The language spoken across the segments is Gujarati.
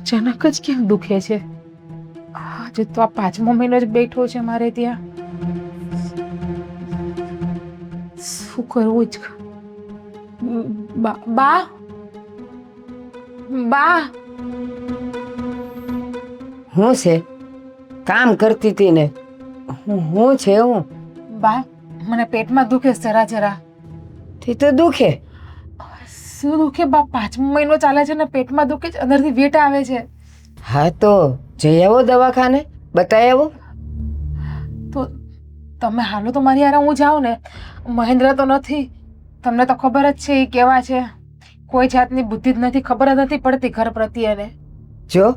અચાનક જ કેમ દુખે છે? આજે તો આ 5મો મહિનો જ બેઠો છે મારે ત્યાં. શું કરવું જ? બા બા હું છે? કામ કરતી હતી ને. હું છે હું? બા, મને પેટમાં દુખે છે જરા જરા. તે તો દુખે. શું દુખે બા? 5મો મહિનો ચાલે છે ને પેટમાં દુખે છે, અંદરથી વેટ આવે છે. હા તો જઈ આવો દવાખાને, બતાવી આવો. તો તમે હાલો તો મારી યાર, હું જાઉં ને. મહેન્દ્ર તો નથી, તમને તો ખબર જ છે એ કેવા છે. કોઈ જાતની બુદ્ધિ જ નથી, ખબર જ નથી પડતી ઘર પ્રત્યેને. જો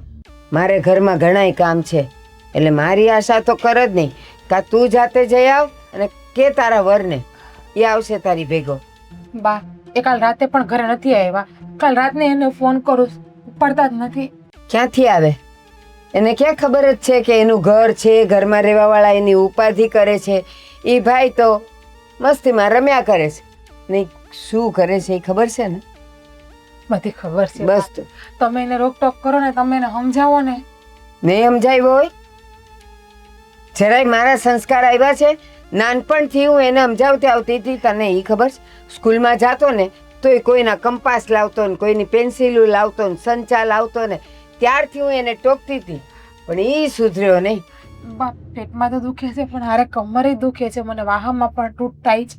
મારે ઘરમાં ઘણાય કામ છે, એટલે મારી આશા તો કર જ નહીં. કાં તું જાતે જઈ આવ અને કે તારા વરને, એ આવશે તારી ભેગો. બા, એ કાલ રાતે પણ ઘરે નથી આવ્યા. કાલ રાતને એને ફોન કરું, પડતા જ નથી. ક્યાંથી આવે? એને ક્યાં ખબર જ છે કે એનું ઘર છે, ઘરમાં રહેવાવાળા એની ઉપાધિ કરે છે. એ ભાઈ તો મસ્તીમાં રમ્યા કરે છે. નહીં શું કરે છે એ ખબર છે ને? બધી ખબર છે. બસ તો તમે એને રોકટોક કરો ને, તમે એને સમજાવો ને. નહીં સમજાવ્યો હોય? જરાય મારા સંસ્કાર આવ્યા છે. નાનપણથી હું એને સમજાવતી આવતી હતી. તને એ ખબર છે? સ્કૂલમાં જાતો ને તો એ કોઈના કંપાસ લાવતો ને, કોઈની પેન્સિલો લાવતો ને, સંચા લાવતો ને, ત્યારથી હું એને ટોકતી હતી. પણ એ સુધર્યો નહીં. બા, પેટમાં તો દુખે છે, પણ હારે કમરે દુખે છે, મને વાહમાં પણ તૂટ થાય છે.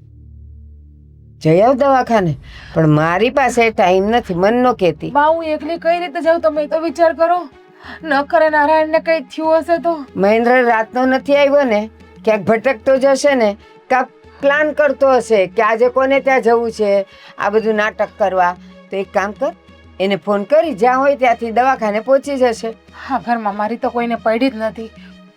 જઈ આવ દવાખાને. પણ મારી પાસે ટાઈમ નથી, મન નો કહેતી. બા, હું એકલી કઈ રીતે જાઉં? તમે તો વિચાર કરો. ન કરે નારાયણને કઈ થયું હશે તો? મહેન્દ્ર રાતનો નથી આવ્યો ને, ક્યાંક ભટકતો જશે ને, કાંક પ્લાન કરતો હશે કે આજે કોને ત્યાં જવું છે, આ બધું નાટક કરવા. તો એક કામ કર, એને ફોન કરી જ્યાં હોય ત્યાંથી દવાખાને પહોંચી જશે. હા, ઘરમાં મારી તો કોઈને પડી જ નથી.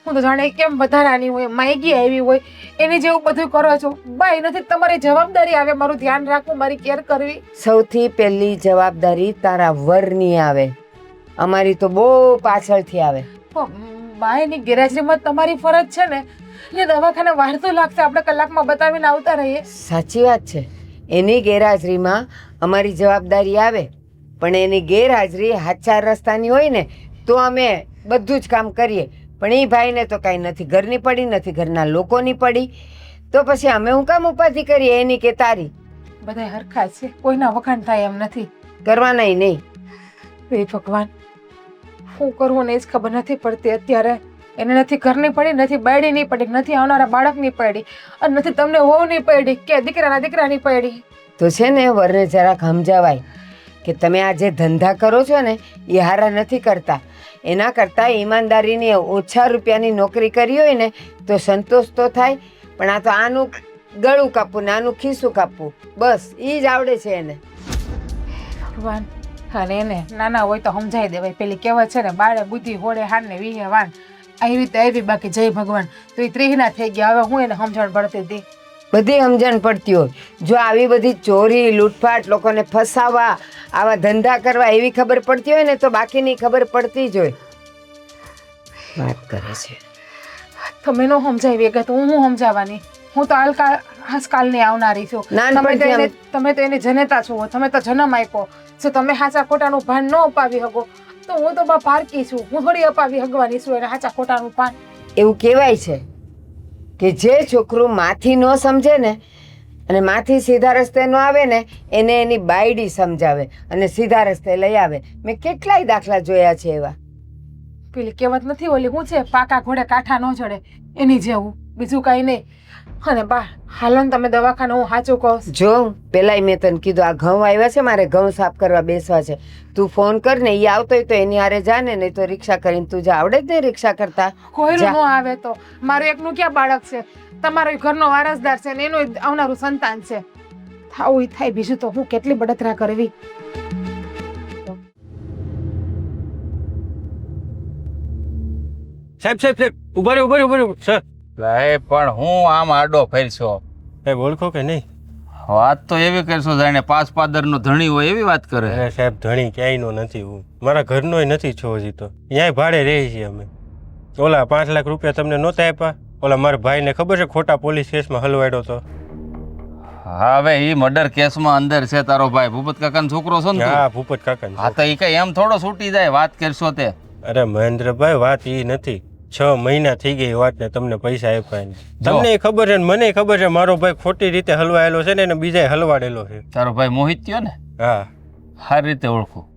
હું તો જાણે કેમ વધારાની હોય, માયગી આવી હોય એની જેવું બધું કરો છો. બા, એ નથી તમારી જવાબદારી આવે મારું ધ્યાન રાખવું, મારી કેર કરવી. સૌથી પહેલી જવાબદારી તારા વરની આવે, અમારી તો બહુ પાછળથી આવે. બા, એની ગેરહાજરીમાં તમારી ફરજ છે ને. એ દવાખાને વાર તો લાગશે, આપણે કલાકમાં બતાવીને આવતા રહીએ. સાચી વાત છે. એની ગેરહાજરીમાં અમારી જવાબદારી આવે, પણ એની ગેરહાજરી હાચા રસ્તાની હોય ને તો અમે બધું જ કામ કરીએ. પણ એ ભાઈને તો કાંઈ નથી, ઘરની પડી નથી, ઘરના લોકોની પડી. તો પછી અમે હું કામ ઉપાધિ કરીએ એની કે તારી? બધા હરખા છે, કોઈના વખાણ થાય એમ નથી. કરવાનાય નહીં. હે ભગવાન, શું કરવું ને એ જ ખબર નથી પડતી અત્યારે. એને નથી ઘરની પડી, નથી બાયડીની પડી, નથી આવનારા બાળકની પડી, અને નથી તમને વહુની પડી કે દીકરાના દીકરાની પડી. તો છે ને વરને જરાક સમજાવાય કે તમે આ જે ધંધા કરો છો ને એ હારા નથી કરતા. એના કરતાં ઈમાનદારીની ઓછા રૂપિયાની નોકરી કરી હોય ને તો સંતોષ તો થાય. પણ આ તો આનું ગળું કાપવું ને આનું ખિસ્સું કાપવું, બસ એ જ આવડે છે એને. ભગવાન, અને એને નાના હોય તો સમજાઈ દેવાય. પેલી કહેવત છે ને, બાળે બુદ્ધિ હોડે હાર ને વીહે વાન. આવી રીતે આવી, બાકી જય ભગવાન. તો એ ત્રીહના થઈ ગયા. હવે હું એને સમજણ પડતી હતી. બધી સમજણ પડતી હોય. જો આવી બધી ચોરી લૂંટફાટ, લોકોને ફસાવા, આવા ધંધા કરવા એવી ખબર પડતી હોય ને તો બાકીની ખબર પડતી જ હોય. વાત કરે છે. તમે નો સમજાવી ગયા તો હું સમજાવવાની? હું તો આજકાલની આવનારી છું. તમે તો એની જનેતા છો, તમે તો જન્મ આપ્યો. જો તમે હાચા ખોટાનું ભાન ન અપાવી શકો તો હું તો બા પારકી છું. હું થોડી અપાવી હગવાની છું એને હાચા ખોટાનું ભાન. એવું કહેવાય છે કે જે છોકરું માથી ન સમજે ને અને માથી સીધા રસ્તે ન આવે ને એને એની બાયડી સમજાવે અને સીધા રસ્તે લઈ આવે. મેં કેટલાય દાખલા જોયા છે એવા. પેલી કહેવત નથી ઓલી, હું છે, પાકા ઘોડે કાંઠા ન ચડે, એની જેવું, બીજું કાંઈ નહીં. અને બા, હાલો ને તમે દવાખાને, હું સાચું કહું. જો પેલાય મેં તને કીધું, આ ઘઉં આવ્યા છે, મારે ઘઉં સાફ કરવા બેસવા છે. તું ફોન કર ને, એ આવતો હોય તો એની હારે જા ને, નહીં તો રિક્ષા કરીને તું જા. આવડે જ ને રિક્ષા કરતા? કોઈ ન આવે તો મારું એકનું ક્યાં બાળક છે? તમારો ઘરનો વારસદાર છે ને એનું આવનારું સંતાન છે. થાવું થાય, બીજું તો હું કેટલી બળતરા કરવી. સાહેબ ઉભા રહ્યો સર. લાય પણ હું આમ આડો ફેરશો? સાહેબ ઓળખો કે નહીં? વાત તો એવી કરશો જાણે પાસ પાદરનો ધણી હોય એવી વાત કરે. અરે સાહેબ, ધણી ક્યાંયનો નથી હું. મારા ઘરનોય નથી છો હજી તો. અહીંયા ભાડે રહી છીએ અમે. ઓલા 5 લાખ રૂપિયા તમને નહોતા આપ્યા? ઓલા મારા ભાઈને ખબર છે ખોટા પોલીસ કેસમાં હલવાડ્યો તો. હા હવે ઈ મર્ડર કેસમાં અંદર છે તારો ભાઈ ભૂપત કાકાનો છોકરો છો ને તું? હા ભૂપત કાકા. હા તો ઈ કઈ એમ થોડો છૂટી જાય વાત કરશો તે. અરે મહેન્દ્રભાઈ વાત એ નથી, 6 મહિના થઈ ગઈ વાતને તમને પૈસા આપ્યા ને. જો. તમને ખબર છે ને મને ખબર છે મારો ભાઈ ખોટી રીતે હલવાયેલો છે ને એને બીજાએ હલવાડેલો છે. તારો ભાઈ મોહિત થયો ને? હા સારી રીતે ઓળખું.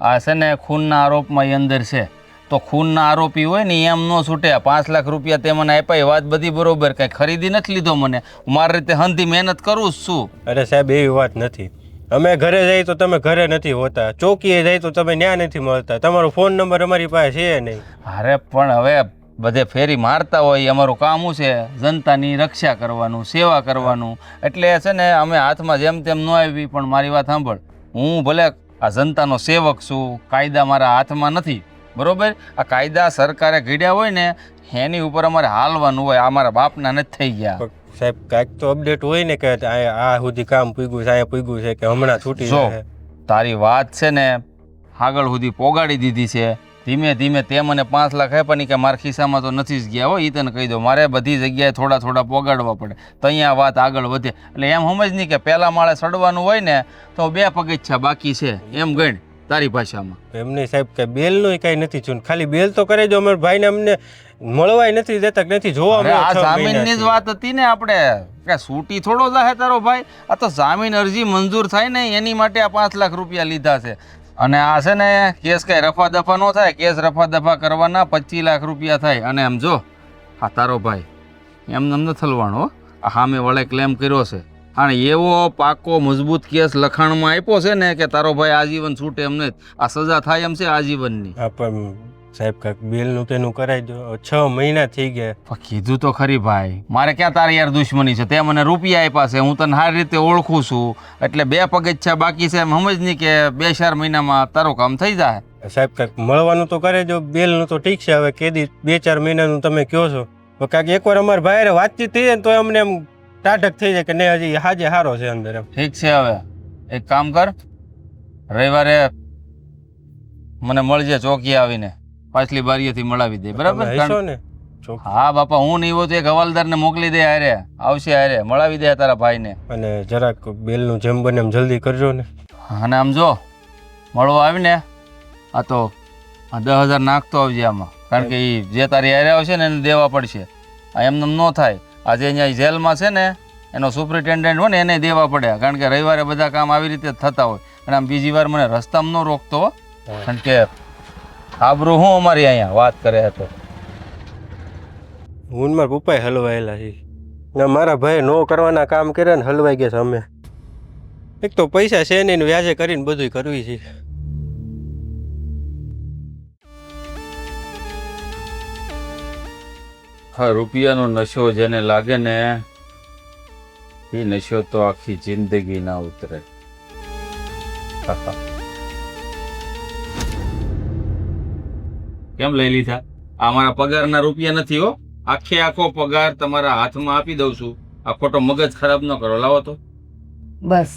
આ છે ને ખૂનના આરોપમાં ઈ અંદર છે, તો ખૂનના આરોપી હોય ને ઈ એમ ન છૂટે. 5 લાખ રૂપિયા તે મને આપ્યા એ વાત બધી બરોબર, કઈ ખરીદી નથી લીધો મને, હું મારી રીતે હંધી મહેનત કરું જ છું. અરે સાહેબ એવી વાત નથી. અમે ઘરે જઈએ તો તમે ઘરે નથી હોતા, ચોકીએ જઈએ તો તમે ન્યા નથી મળતા, તમારો ફોન નંબર અમારી પાસે છે નહીં. અરે પણ હવે બધે ફેરી મારતા હોય, એ અમારું કામ શું છે? જનતાની રક્ષા કરવાનું, સેવા કરવાનું. એટલે છે ને અમે હાથમાં જેમ તેમ ન આવી, પણ મારી વાત સાંભળ, હું ભલે આ જનતાનો સેવક છું, કાયદા મારા હાથમાં નથી, બરોબર? આ કાયદા સરકારે ઘડ્યા હોય ને એની ઉપર અમારે હાલવાનું હોય. આ મારા બાપના નથી થઈ ગયા. પણ સાહેબ કાંઈક તો અપડેટ હોય ને કે આ સુધી કામ પૂગ્યું છે, અહીંયા પૂગ્યું છે કે હમણાં છૂટી જો જશે. તારી વાત છે ને આગળ સુધી પોગાડી દીધી છે. ધીમે ધીમે તે મને 5 લાખ આપ્યા નહીં કે મારા ખિસ્સામાં તો નથી જ ગયા. હોય એ તને કહી દો, મારે બધી જગ્યાએ થોડા થોડા પોગાડવા પડે તો અહીંયા વાત આગળ વધે. એટલે એમ સમજ નહીં કે પહેલા માળે ચડવાનું હોય ને તો 2 પગથિયા બાકી છે એમ ગણ તારી ભાષામાં. એમને સાહેબ કે બેલનું કાંઈ નથી છું, ખાલી બેલ તો કરે જો અમારા ભાઈને અમને મળવાય નથી દેતા કે નથી જોવા અરે આ મળે. 6 જામીનની જ મહિનાથી. વાત હતી ને આપણે કે છૂટી થોડો જાહે તારો ભાઈ. આ તો જામીન અરજી મંજૂર થાય ને એની માટે આ 5 લાખ રૂપિયા લીધા છે. અને આ છે ને કેસ કઈ રફા દફા ન થાય, કેસ રફા દફા કરવાના 25 લાખ રૂપિયા થાય. અને એમ જો આ તારો ભાઈ એમ નમ નથી હલવાનો, આ સામે વળે ક્લેમ કર્યો છે અને એવો પાકો મજબૂત કેસ લખાણમાં આપ્યો છે ને કે તારો ભાઈ આજીવન છૂટે એમ નથી, આ સજા થાય એમ છે આજીવનની. હા પણ સાહેબ કાંઈક બેલનું તેનું કરાવી દો, 6 મહિના થઈ ગયા. પણ કીધું તો ખરી ભાઈ, મારે ક્યાં તારી યાર દુશ્મની છે? તે મને રૂપિયા આપ્યા છે, હું તને સારી રીતે ઓળખું છું, એટલે 2 પગથિયા બાકી છે. એમ સમજ નહીં કે 2-4 મહિનામાં તારું કામ થઈ જાય. સાહેબ કાંઈક મળવાનું તો કરે જો, બેલનું તો ઠીક છે, હવે કેદી 2-4 મહિનાનું તમે કહો છો. તો કાંઈક એકવાર અમારા ભાઈ વાતચીત થઈ જાય ને તો અમને એમ ટાઢક થઈ જાય કે નહીં હજી હાજે હારો છે અંદર એમ. ઠીક છે, હવે એક કામ કર, રવિવારે મને મળજે ચોકીએ આવીને, પાછલી બારીએથી મળાવી દે, બરાબર? તમે હશો ને ચોક? હા બાપા, હું નહીં હોય તો એક હવાલદારને મોકલી દે, હારે આવશે, હારે મળાવી દે તારા ભાઈને. અને જરાક બેલનું જેમ બને એમ જલ્દી કરજો ને. અને આમ જો મળવા આવીને આ તો 10,000 નાખતો આવજે આમાં, કારણ કે એ જે તારી હારે આવશે ને એને દેવા પડશે. આ એમને ન થાય. આજે અહીંયા જેલમાં છે ને એનો સુપ્રિન્ટેન્ડન્ટ હોય ને એને દેવા પડે, કારણ કે રવિવારે બધા કામ આવી રીતે થતા હોય. અને આમ બીજી વાર મને રસ્તામાં ન રોકતો, કારણ કે આબરૂ હું અમારી અહીંયા વાત કરે હતો. હું ને મારા પપ્પાએ હલવાયેલા છે ને મારા ભાઈ નો કરવાના કામ કર્યા ને હલવાઈ ગયા છે અમે. એક તો પૈસા છે નહીં ને વ્યાજે કરીને બધું કરવી છે. હા, રૂપિયાનો નશો જેને લાગે ને એ નશો તો આખી જિંદગી ના ઉતરે. કેમ લઈ લીધા? આ મારા પગારના રૂપિયા નથી હો, આખે આખો પગાર તમારા હાથમાં આપી દઉં છું. આ ખોટો મગજ ખરાબ ન કરો, લાવો તો. બસ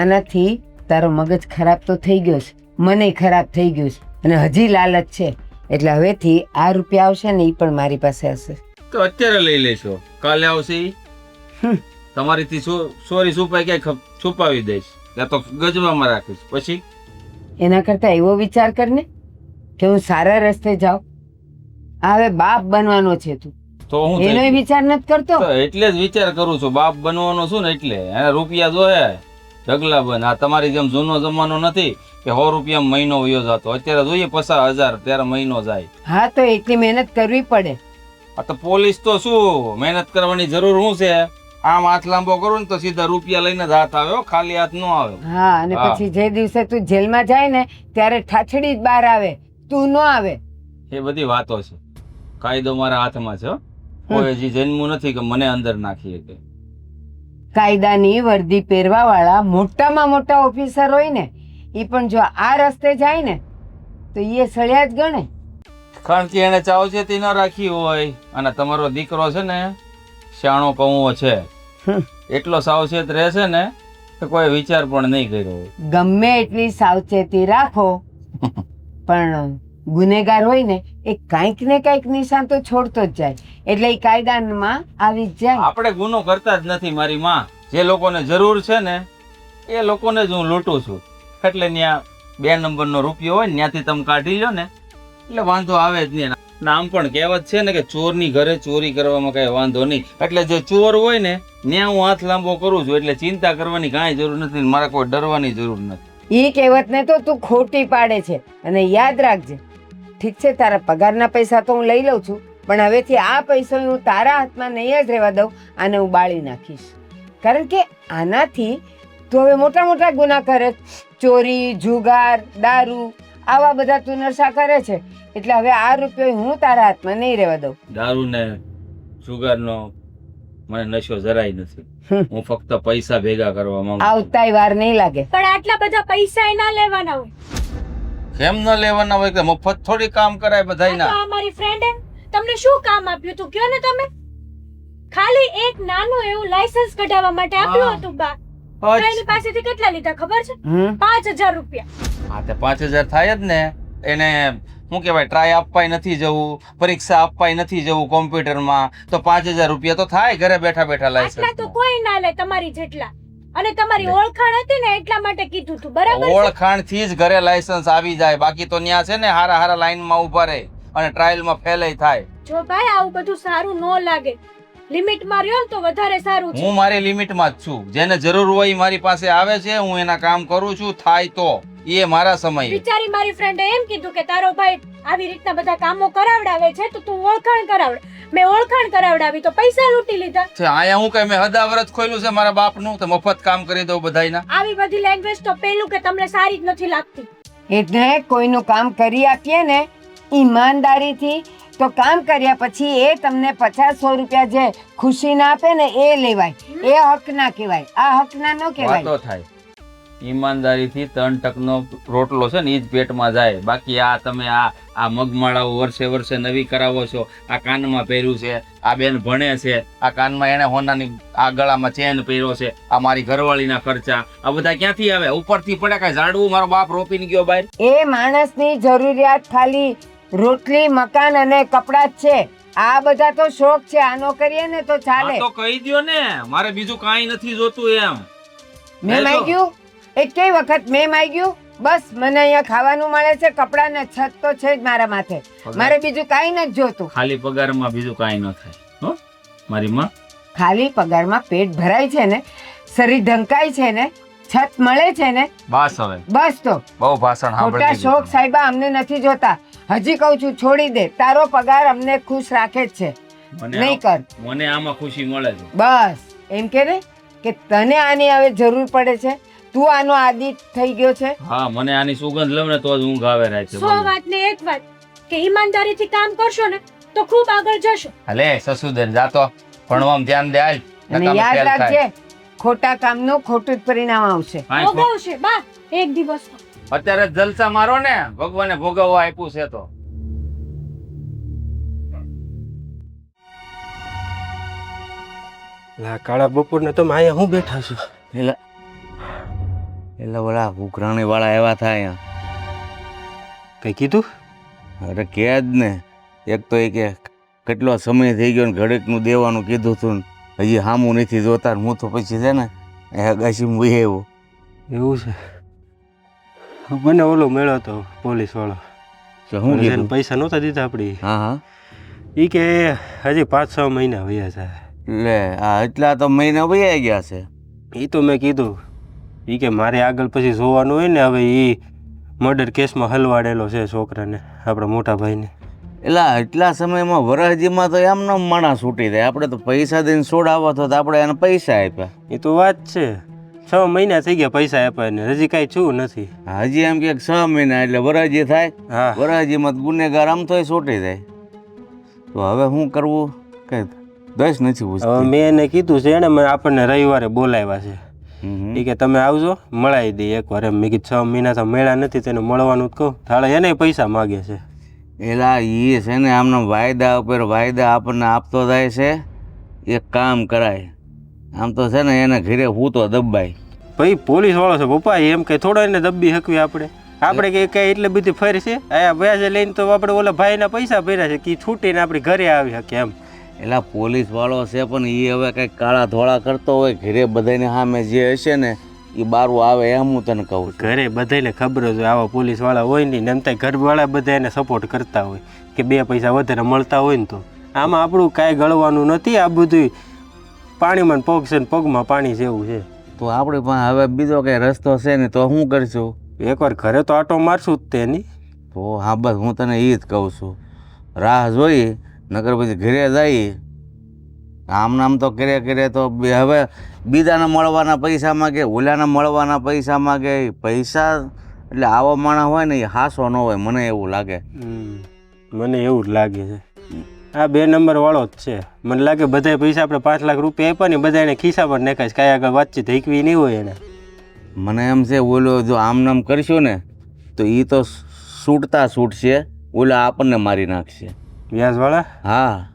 આનાથી તારો મગજ ખરાબ તો થઈ ગયો છે, મને ખરાબ થઈ ગયું છે, અને હજી લાલચ છે. એટલે હવેથી આ રૂપિયા આવશે ને એ પણ મારી પાસે હશે. તો અત્યારે લઈ લેશો, કાલે આવશે ઈ? તમારીથી સોરી છુપાઈ ક્યાંય છુપાવી દઈશ, ત્યાં તો ગજવામાં રાખીશ. પછી એના કરતાં એવો વિચાર કર ને કે હું સારા રસ્તે જાઉં. હવે બાપ બનવાનો છે તું, તો હું એનો વિચાર નથી કરતો. તો એટલે જ વિચાર કરું છું, બાપ બનવાનો છું ને એટલે. એને રૂપિયા જોયા ઢગલા બન. આ તમારી જેમ જૂનો જમાનો નથી કે 100 રૂપિયા મહિનો વયો જતો. અત્યારે જોઈએ 50,000 ત્યારે મહિનો જાય. હા તો એટલી મહેનત કરવી પડે. આ તો પોલીસ તો શું મહેનત કરવાની જરૂર શું છે? આમ હાથ લાંબો કરું ને તો સીધા રૂપિયા લઈને જ હાથ આવે, ખાલી હાથ ન આવે. હા, અને પછી જે દિવસે તું જેલમાં જાય ને ત્યારે ઠાઠડી જ બહાર આવે, તું ન આવે. એ બધી વાતો છે. કાયદો મારા હાથમાં છે, કોઈ હજી જન્મું નથી કે મને અંદર નાખી શકે. કાયદાની વર્દી પહેરવા વાળા મોટામાં મોટા ઓફિસર હોય ને એ પણ જો આ રસ્તે જાય ને તો એ સળિયા જ ગણે. કારણ કે એને ચાવચેતી ન રાખી હોય. અને તમારો દીકરો છે ને શાણો કૌવો છે, એટલો સાવચેત રહેશે ને કે કોઈ વિચાર પણ નહીં કર્યો. ગમે એટલી સાવચેતી રાખો પણ ગુનેગાર હોય ને એ કાંઈક ને કાંઈક નિશાન તો છોડતો જ જાય, એટલે એ કાયદામાં આવી જ જાય. આપણે ગુનો કરતા જ નથી મારી માં. જે લોકોને જરૂર છે ને એ લોકોને જ હું લૂંટું છું. એટલે ત્યાં 2 નંબરનો રૂપિયો હોય ને ત્યાંથી તમે કાઢી લો ને એટલે વાંધો આવે જ નહીં. ને આમ પણ કહેવત છે ને કે ચોરની ઘરે ચોરી કરવામાં કઈ વાંધો નહીં. એટલે જે ચોર હોય ને ત્યાં હું હાથ લાંબો કરું છું. એટલે ચિંતા કરવાની કાંઈ જરૂર નથી ને મારે કોઈ ડરવાની જરૂર નથી. એ કહેવતને તો તું ખોટી પાડે છે. અને યાદ રાખજે, ઠીક છે, તારા પગારના પૈસા તો હું લઈ લઉં છું, પણ હવેથી આ પૈસો હું તારા હાથમાં નહીં જ રહેવા દઉં. આને હું બાળી નાખીશ. કારણ કે આનાથી તું હવે મોટા મોટા ગુના કરે, ચોરી, જુગાર, દારૂ, આવા બધા તું નશા કરે છે. એટલે હવે આ રૂપિયો હું તારા હાથમાં નહીં રહેવા દઉં. દારૂ ને જુગારનો મને નશો જરાય નથી. હું ફક્ત પૈસા ભેગા કરવા માંગુ છું. આવતાય વાર નહીં લાગે. પણ આટલા બધા પૈસા ના લેવાના હોય. કેમ ન લેવાના હોય? કે મફત થોડી કામ કરાય આ તો બધાયના. આ મારી ફ્રેન્ડે તમને શું કામ આપ્યું તું કયો ને તમે? ખાલી એક નાનું એવું લાયસન્સ કઢાવવા માટે આપ્યું હતું બા. તો એની પાસેથી કેટલા લીધા ખબર છે? 5000 રૂપિયા. હા તે 5000 થાય જ ને. એને શું કહેવાય, ટ્રાય આપવાય નથી જવું, પરીક્ષા આપવાય નથી જવું કોમ્પ્યુટરમાં, તો 5000 રૂપિયા તો થાય ઘરે બેઠા બેઠા આટલા લાયસન્સ. તો કોઈ ના લે તમારી જેટલા. અને તમારી ઓળખાણ હતી ને એટલા માટે કીધું તું, બરાબર છે? ઓળખાણ થી જ ઘરે લાયસન્સ આવી જાય. બાકી તો ત્યાં છે ને હારા હારા લાઈનમાં ઉભા રહે અને ટ્રાયલમાં ફેલ થાય. જો ભાઈ આવું બધું સારું ન લાગે. લિમિટમાં રહ્યો ને તો વધારે સારું છે. હું મારી લિમિટમાં જ છું. જેને જરૂર હોય ઈ મારી પાસે આવે છે, હું એના કામ કરું છું. થાય તો એ મારા સમયે. બિચારી મારી ફ્રેન્ડે એમ કીધું કે તારો ભાઈ આવી રીતના બધા કામો કરાવડાવે છે તો તું ઓળખાણ કરાવડ. મેં ઓળખાણ કરાવડાવી તો પૈસા લૂંટી લીધા. આયા હું કઈ મેં હદાવરત ખોલ્યું છે મારા બાપનું તો મફત કામ કરી દઉં બધાયના. આવી બધી લેંગ્વેજ તો પેલું કે તમને સારી જ નથી લાગતી. એટલે કોઈનું કામ કરી આપીએ ને ઈમાનદારીથી, તો કામ કર્યા પછી એ તમને 50-100 રૂપિયા જે ખુશી ના આપે ને એ લેવાય. એ હક ના કહેવાય. આ હક ના ન કહેવાય. વાતો થાય. ઈમાનદારીથી 3 ટકનો રોટલો છે ને ઈ જ પેટમાં જાય. બાકી આ તમે આ મગમાળાઓ વર્ષે વર્ષે નવી કરાવો છો. આ કાનમાં પહેર્યું છે, આ બેન ભણે છે, આ કાનમાં એને હોનાની આ ગળામાં ચેન પહેર્યો છે, આ મારી ઘરવાળીના ખર્ચા, આ બધા ક્યાંથી આવે? ઉપરથી પડે કાંઈ ઝાડવું મારો બાપ રોપીને ગયો બહાર? એ માણસની જરૂરિયાત ખાલી રોટલી, મકાન અને કપડાં જ છે. આ બધા તો શોખ છે. આનો કરીએ ને તો ચાલે. તો કહી દ્યો ને, મારે બીજું કાંઈ નથી જોતું એમ. મેં માંગ્યું એક કઈ વખત મેં માંગ્યું? બસ મને અહીંયા ખાવાનું મળે છે, કપડાં ને છત તો છે જ મારા માથે. મારે બીજું કાંઈ નથી જોતું. ખાલી પગારમાં બીજું કાંઈ ન થાય હો મારી માં. ખાલી પગારમાં પેટ ભરાય છે ને, શરીર ઢંકાય છે ને, છત મળે છે ને, બસ હવે બસ. તો બહુ ભાષણ ખોટા સાંભળી શોખ સાહેબા અમને નથી જોતા. હજી કહું છું છોડી દે. તારો પગાર અમને ખુશ રાખે જ છે. નહીં કર. મને આમાં ખુશી મળે છે. બસ એમ કે ને કે તને આની હવે જરૂર પડે છે, તું આનો આદિ થઈ ગયો છે. હા, મને આની સુગંધ લઉં ને તો જ ઊંઘ આવે રહે છે. 100 વાત ને એક વાત કે ઈમાનદારીથી કામ કરશો ને તો ખૂબ આગળ જશો. અલે સસુદેન જાતો ભણવામાં ધ્યાન દે આજ. અને યાદ રાખજે, ખોટા કામનું ખોટું જ પરિણામ આવશે. ભોગવશે બા એક દિવસ. અત્યારે જલસા મારો ને, ભગવાને ભોગવવા આપ્યું છે તો. કાળા બપોરને તમે અહીંયા હું બેઠા છો? એટલે ઓલા ઉઘરાણી વાળા એવા થાય કઈ કીધું? અરે કે જ ને. એક તો એ કે કેટલો સમય થઈ ગયો ને ઘડીકનું દેવાનું કીધું હતું ને હજી સામું નથી જોતા. હું તો પછી છે ને અગાશીમાં વહી આવ્યો. એવું છે? મને ઓલો મળ્યો તો પોલીસ વાળો. શું કીધું? પૈસા નહોતા દીધા આપડી. હા હા. એ કે હજી 5-6 મહિના વયા છે. લે આ એટલા તો મહિના વહી ગયા છે. એ તો મેં કીધું. એ કે મારે આગળ પછી જોવાનું હોય ને. હવે એ મર્ડર કેસમાં હલવાડેલો છે છોકરાને, આપણા મોટા ભાઈને. એટલે એટલા સમયમાં વરાજીમાં તો એમનો માણસ છૂટી જાય. આપણે તો પૈસા દઈને છોડાવો તો આપણે એને પૈસા આપ્યા. એ તો વાત છે. 6 મહિના થઈ ગયા પૈસા આપ્યા ને હજી કાંઈ છું નથી. હજી એમ કે 6 મહિના એટલે વરાજી થાય. હા, વરાજીમાં ગુનેગાર આમ તો છૂટી જાય. તો હવે શું કરવું કઈ દસ નથી હવે પૂછતી. મેં એને કીધું છે, એને આપણને રવિવારે બોલાવ્યા છે. એ કે તમે આવજો મળાવી દઈએ એકવાર એમ. મેં કીધું 6 મહિના તો મળ્યા નથી, તેને મળવાનું જ કહું. થાળે એને પૈસા માગે છે. એલા એ છે ને આમનો વાયદા ઉપર વાયદા આપણને આપતો જાય છે. એક કામ કરાય, આમ તો છે ને એને ઘરે હું તો દબાય. ભાઈ પોલીસ વાળો છે પપ્પા, એમ કઈ થોડા એને દબી હકવી આપણે કઈ કઈ એટલે બધી ફરી છે. આયા વ્યાજે લઈને તો આપણે ઓલા ભાઈના પૈસા ભર્યા છે કે છૂટીને આપણી ઘરે આવી શકે એમ. એલા પોલીસ વાળો છે પણ એ હવે કંઈક કાળા ધોળા કરતો હોય ઘરે બધાને સામે જે હશે ને એ બારું આવે એમ હું તને કહું છું. ઘરે બધાને ખબર જ હોય આવા પોલીસ વાળા હોય ને એમ થાય ઘરવાળા બધા એને સપોર્ટ કરતા હોય કે 2 પૈસા વધારે મળતા હોય ને તો આમાં આપણું કાંઈ ગળવાનું નથી. આ બધું પાણીમાં પગ છે ને પગમાં પાણી જેવું છે. તો આપણે પણ હવે બીજો કંઈ રસ્તો છે ને તો શું કરશું? એકવાર ઘરે તો આટો મારશું જ તેની. તો હા બસ હું તને એ જ કહું છું, રાહ જોઈ નગર પછી ઘરે જઈએ. આમ નામ તો કરે તો હવે બીજાને મળવાના પૈસા માગે, ઓલાને મળવાના પૈસા માગે. પૈસા એટલે આવો માણસ હોય ને એ હાસો ન હોય, મને એવું લાગે. મને એવું જ લાગે છે આ 2 નંબર વાળો જ છે. મને લાગે બધા પૈસા આપણે 5 લાખ રૂપિયા આપ્યા ને બધા એને ખિસ્સામાં જ નાખાય, કાંઈ આગળ વાતચીત હીકવી નહીં હોય એને. મને એમ છે ઓલો જો આમ નામ કરશું ને તો એ તો છૂટશે, ઓલા આપણને મારી નાખશે. વ્યાજવાળા? હા,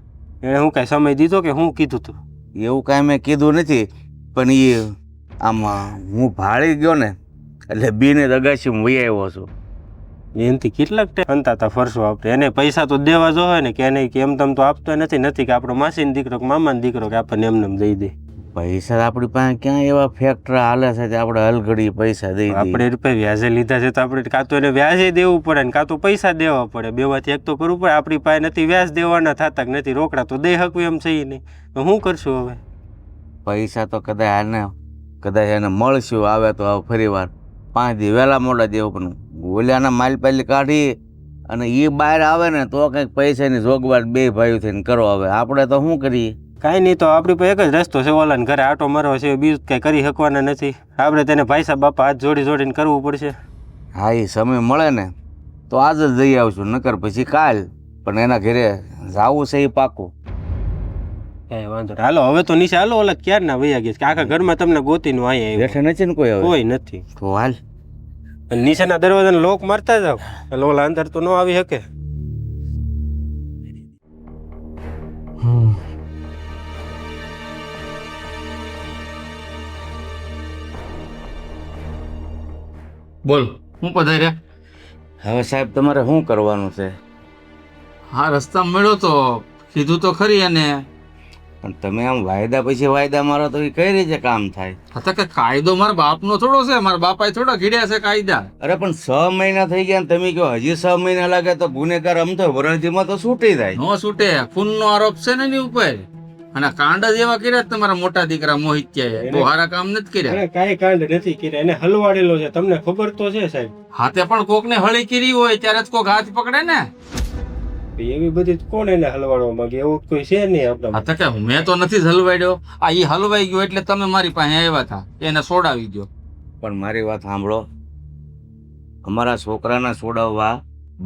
એણે હું કાંઈ સમય દીધો કે હું કીધું તું? એવું કાંઈ મેં કીધું નથી, પણ એ આમ હું ભાળી ગયો ને એટલે બીને દગાશી વહી આવ્યો છું. એનાથી કેટલાક અંતાતા ફરશો આપણે? એને પૈસા તો દેવા જો હોય ને કે એને કે એમ તમ તો આપતો નથી કે આપણો માસીનો દીકરો કે મામાનો દીકરો કે આપણને એમને દઈ દે. પૈસા આપણી પાસે ક્યાં એવા ફેક્ટરા હાલે છે કે આપણે હલઘડી પૈસા દઈ આપણે રૂપિયા વ્યાજે લીધા છે તો આપણે કાં તો એને વ્યાજે દેવું પડે ને કાં તો પૈસા દેવા પડે. બેમાંથી એક તો કરવું પડે. આપણી પાસે નથી વ્યાજ દેવાના થતા કે નથી રોકડા તો દઈ શકું એમ છે નહીં. તો શું કરશું હવે? પૈસા તો કદાચ એને મળશું આવે તો હવે ફરી વાર 5 દી વહેલા મોડા દેવું, પણ ઓલાના માલ પાલી કાઢી અને એ બહાર આવે ને તો કંઈક પૈસાની જોગવાટ 2 ભાઈઓ થઈને કરો. હવે આપણે તો શું કરીએ? કાંઈ નહીં, તો આપણી પાસે એક જ રસ્તો છે, ઓલાને ઘરે આટો મારવા છે, બીજું કાંઈ કરી શકવાના નથી. આપણે તેને ભાઈ સાહેબ બાપા હાથ જોડીને કરવું પડશે. હા, એ સમય મળે ને તો આજ જ જઈ આવશું, નકર પછી કાલ. પણ એના ઘરે જાવું છે એ પાકું. કાંઈ વાંધો નહીં. હાલો હવે તો નીચે હાલો, ઓલા ક્યારના વૈયા ગયા છે કે આખા ઘરમાં તમને ગોતીનું અહીંયા બેઠે નથી ને કોઈ? હવે કોઈ નથી. તો હાલ અને નીચેના દરવાજાને લોક મારતા જાવ એટલે ઓલા અંદર તો ન આવી શકે. બોલ, હું પધાર્યા? હવે સાહેબ તમારે શું કરવાનું છે? હા, રસ્તા મળ્યો તો કીધું તો ખરી. અને પણ તમે આમ વાયદા પછી વાયદા મારો તો એ કઈ રીતે કામ થાય? હતા કે કાયદો મારા બાપનો થોડો છે, મારા બાપાએ થોડા ઘડ્યા છે કાયદા. અરે પણ 6 મહિના થઈ ગયા ને તમે કહો હજી 6 મહિના લાગે તો ગુનેગાર આમ તો વરણજીમાં તો છૂટી જાય. નો છૂટે, ખૂનનો આરોપ છે ને એની ઉપર. અને કાંડ જ એવા કર્યા તમારા મોટા દીકરા મોહિત્યાએ, બહુ સારા કામ નથી કર્યા. અરે કાંઈ કાંડ નથી કર્યા, એને હલવાડેલો છે, તમને ખબર તો છે સાહેબ. હાથે પણ કોકને હળી કરી હોય ત્યારે જ કોક હાથ પકડે ને. એવી બધી કોણ એને હલવાડવા માંગે? એવું કોઈ છે નહીં આપણા. હા, તો કે મેં તો નથી જ હલવાડ્યો. આ ઈ હલવાઈ ગયો એટલે તમે મારી પાસે આવ્યા હતા, એને છોડાવી ગયો. પણ મારી વાત સાંભળો, અમારા છોકરાને છોડાવવા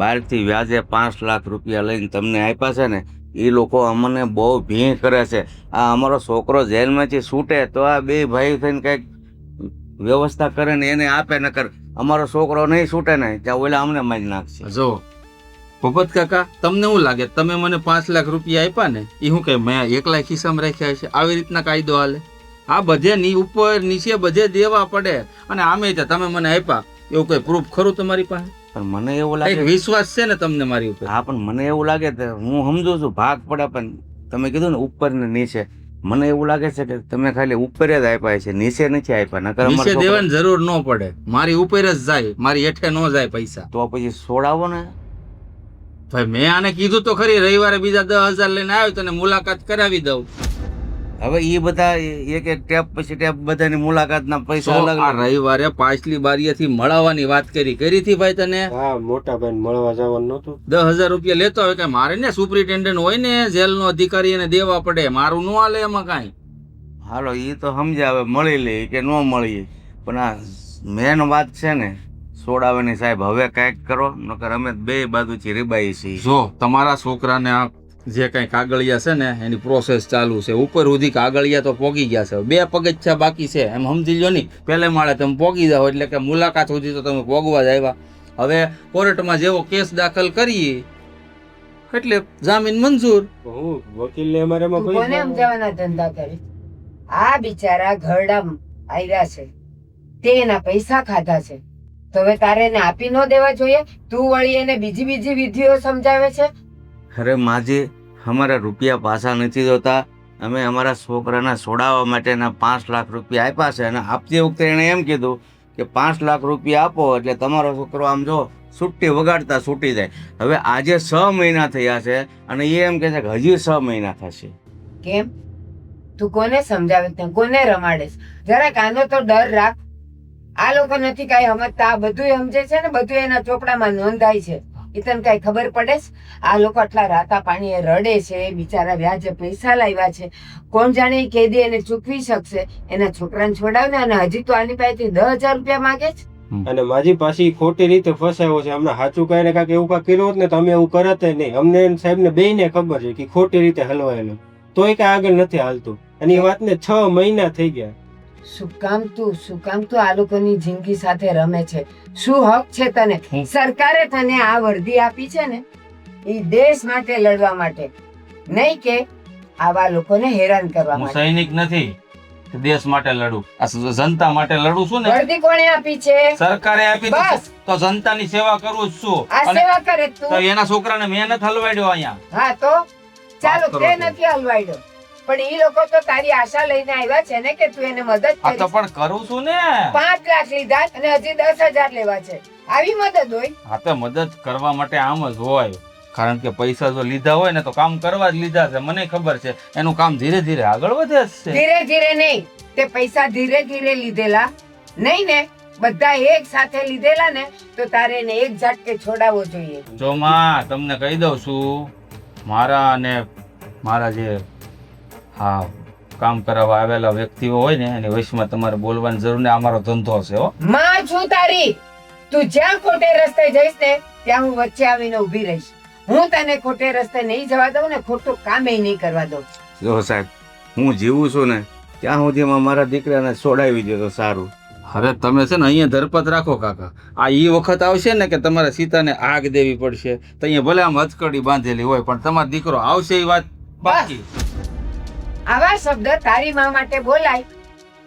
બહારથી વ્યાજે 5 લાખ રૂપિયા લઈને તમને આપ્યા છે ને, એ લોકો અમને બહુ ભીણ કરે છે. આ અમારો છોકરો જેલમાંથી છૂટે તો આ 2 ભાઈ થઈને કંઈક વ્યવસ્થા કરે ને એને આપે, નકર અમારો છોકરો નહીં છૂટે ને ત્યાં ઓલા અમને મારી નાખશે. જો ભગત કાકા, તમને શું લાગે તમે મને 5 લાખ રૂપિયા આપ્યા ને એ શું કે મેં એકલા ખિસ્સામાં રાખ્યા છે? આવી રીતના કાયદો હાલે? આ બધે ઉપર નીચે બધે દેવા પડે. અને આમે તમે મને આપ્યા એવું કઈ પ્રૂફ ખરું તમારી પાસે? પણ મને એવું લાગે વિશ્વાસ છે ને તમને મારી ઉપર? હા, પણ મને એવું લાગે કે હું સમજુ છું ભાગ પડે, પણ તમે કીધું ને ઉપર ને નીચે, મને એવું લાગે છે કે તમે ખાલી ઉપર જ આપ્યા છે, નીચે નથી આપ્યા. નકર નીચે દેવાની જરૂર ન પડે, મારી ઉપર જ જાય, મારી હેઠે ન જાય પૈસા. તો પછી છોડાવો ને ભાઈ. મેં આને કીધું તો ખરી રવિવારે બીજા 10,000 લઈને આવ્યો તને મુલાકાત કરાવી દઉં. હવે એ બધા એક ટેપ પછી ટેપ બધાની મુલાકાતના પૈસા તો અલગ. આ રવિવારે પાછલી બારીએથી મળવાની વાત કરી હતી ભાઈ તને? હા, મોટા ભાઈ મળવા જવાનું નતું. 10,000 રૂપિયા લેતો હોય કે મારે ને સુપરિન્ટેન્ડન્ટ હોય ને જેલનો અધિકારી એને દેવા પડે, મારું ન હાલે એમાં કાંઈ. હાલો, એ તો સમજાવે મળી લે કે ન મળી, પણ આ મેન વાત છે ને છોડાવવાની. સાહેબ હવે કાંઈક કરો, નકર અમે 2 બાજુથી રીબાઈ છીએ. જો તમારા છોકરાને આ જે કઈ કાગળિયા છે ને એની પ્રોસેસ ચાલુ છે, ઉપર સુધી કાગળિયા તો પોગી ગયા છે, 2 પગથિયા બાકી છે, એમ સમજી લો નહીં. પહેલે માળે તમે પોગી જાઓ એટલે કે મુલાકાત સુધી તો તમે પોગવા જ આવ્યા. હવે કોર્ટમાં જેવો કેસ દાખલ કરીએ એટલે જામીન મંજૂર. હું વકીલને અમારે એમાં તું કોને સમજાવવાના ધંધા કરી? આ બિચારા ઘરડા આવ્યા છે, તે એના પૈસા ખાધા છે, તો હવે તારે એને આપી ન દેવા જોઈએ? તું વળી એને બીજી વિધિઓ સમજાવે છે. અરે માજી, અમારા રૂપિયા પાછા નથી જોતા. અમે અમારા છોકરાને છોડાવવા માટેના 5 લાખ રૂપિયા આપ્યા છે અને આપતી વખતે એણે એમ કીધું કે 5 લાખ રૂપિયા આપો એટલે તમારો છોકરો આમ જો છૂટી વગાડતા છૂટી જાય. હવે આજે 6 મહિના થયા છે અને એ એમ કહે છે કે હજી 6 મહિના થશે. કેમ તું કોને સમજાવે છે કોને રમાડેશ? જરાક આનો તો ડર રાખ. આ લોકો નથી કાંઈ સમજતા. આ બધું સમજે છે ને બધું એના ચોપડામાં નોંધાય છે. એ તને કાંઈ ખબર પડે છે? આ લોકો આટલા રાતા પાણીએ રડે છે, બિચારા વ્યાજે પૈસા લાવ્યા છે. કોણ જાણે એ કેદી એને ચૂકવી શકશે? એના છોકરાને છોડાવને અને હજી તો આની પાસેથી 10,000 રૂપિયા માંગે છે. અને માજી પાછી ખોટી રીતે ફસાયો છે. અમને સાચું કહીને કાંઈક એવું કાંઈક કર્યું હોત ને તમે એવું કરત નહીં. અમને સાહેબને બેયને ખબર છે કે ખોટી રીતે હલવાયેલો, તોય કાંઈ આગળ નથી હાલતું. અને એ વાતને 6 મહિના થઈ ગયા. શું કામ તું આ લોકોની જિંદગી સાથે રમે છે? શું હક છે તને? સરકારે તને આ વર્દી આપી છે ને એ દેશ માટે લડવા માટે, નહીં કે આવા લોકોને હેરાન કરવા હું માટે. સૈનિક નથી કે દેશ માટે લડું. આ જનતા માટે લડું છું ને. વર્દી કોણે આપી છે? સરકારે આપી બસ. દીધી. તો જનતાની સેવા કરું જ છું. આ અને સેવા કરે તો તું? એના છોકરાને મહેનત હલવાડ્યો અહીંયા. હા તો ચાલો, વાત કરો તે છો. નથી હલવાડ્યો, પણ ઈ લોકો તો તારી આશા લઈને આવ્યા છે ને કે તું એને મદદ આ તો કરીશ. પણ કરું છું ને. 5 લાખ લીધા અને હજી 10,000 લેવા છે. આવી મદદ હોય? હા તો મદદ કરવા માટે આમ જ હોય. કારણ કે પૈસા જો લીધા હોય ને તો કામ કરવા જ લીધા છે. મને ખબર છે એનું કામ ધીરે ધીરે આગળ વધે જ છે. ધીરે ધીરે નહીં, તે પૈસા ધીરે ધીરે લીધેલા નહીં ને, બધા એક સાથે લીધેલા ને તો તારે એને એક ઝાટકે છોડાવવો જોઈએ. જો માં તમને કહી દઉં છું, મારા અને મારા જે હા કામ કરાવવા આવેલા વ્યક્તિઓ હોય ને એની વયસમાં તમારે બોલવાની જરૂર ને. અમારો ધંધો છે હો. માં છું તારી. તું જ્યાં ખોટે રસ્તે જઈશ ને ત્યાં હું વચ્ચે આવીને ઊભી રહીશ. હું તને ખોટે રસ્તે નહીં જવા દઉં ને ખોટું કામ નહીં કરવા દઉં. જો સાહેબ, હું જીવું છું ને ત્યાં સુધીમાં મારા દીકરાને છોડાવી દો તો સારું. અરે તમે છે ને અહીંયા ધરપત રાખો કાકા. આ ઈ વખત આવશે ને કે તમારે સીતાને આગ દેવી પડશે તો અહીંયા ભલે આમ હથકડી બાંધેલી હોય પણ તમારો દીકરો આવશે એ વાત બાકી. આવા શબ્દ તારી માં માટે બોલાય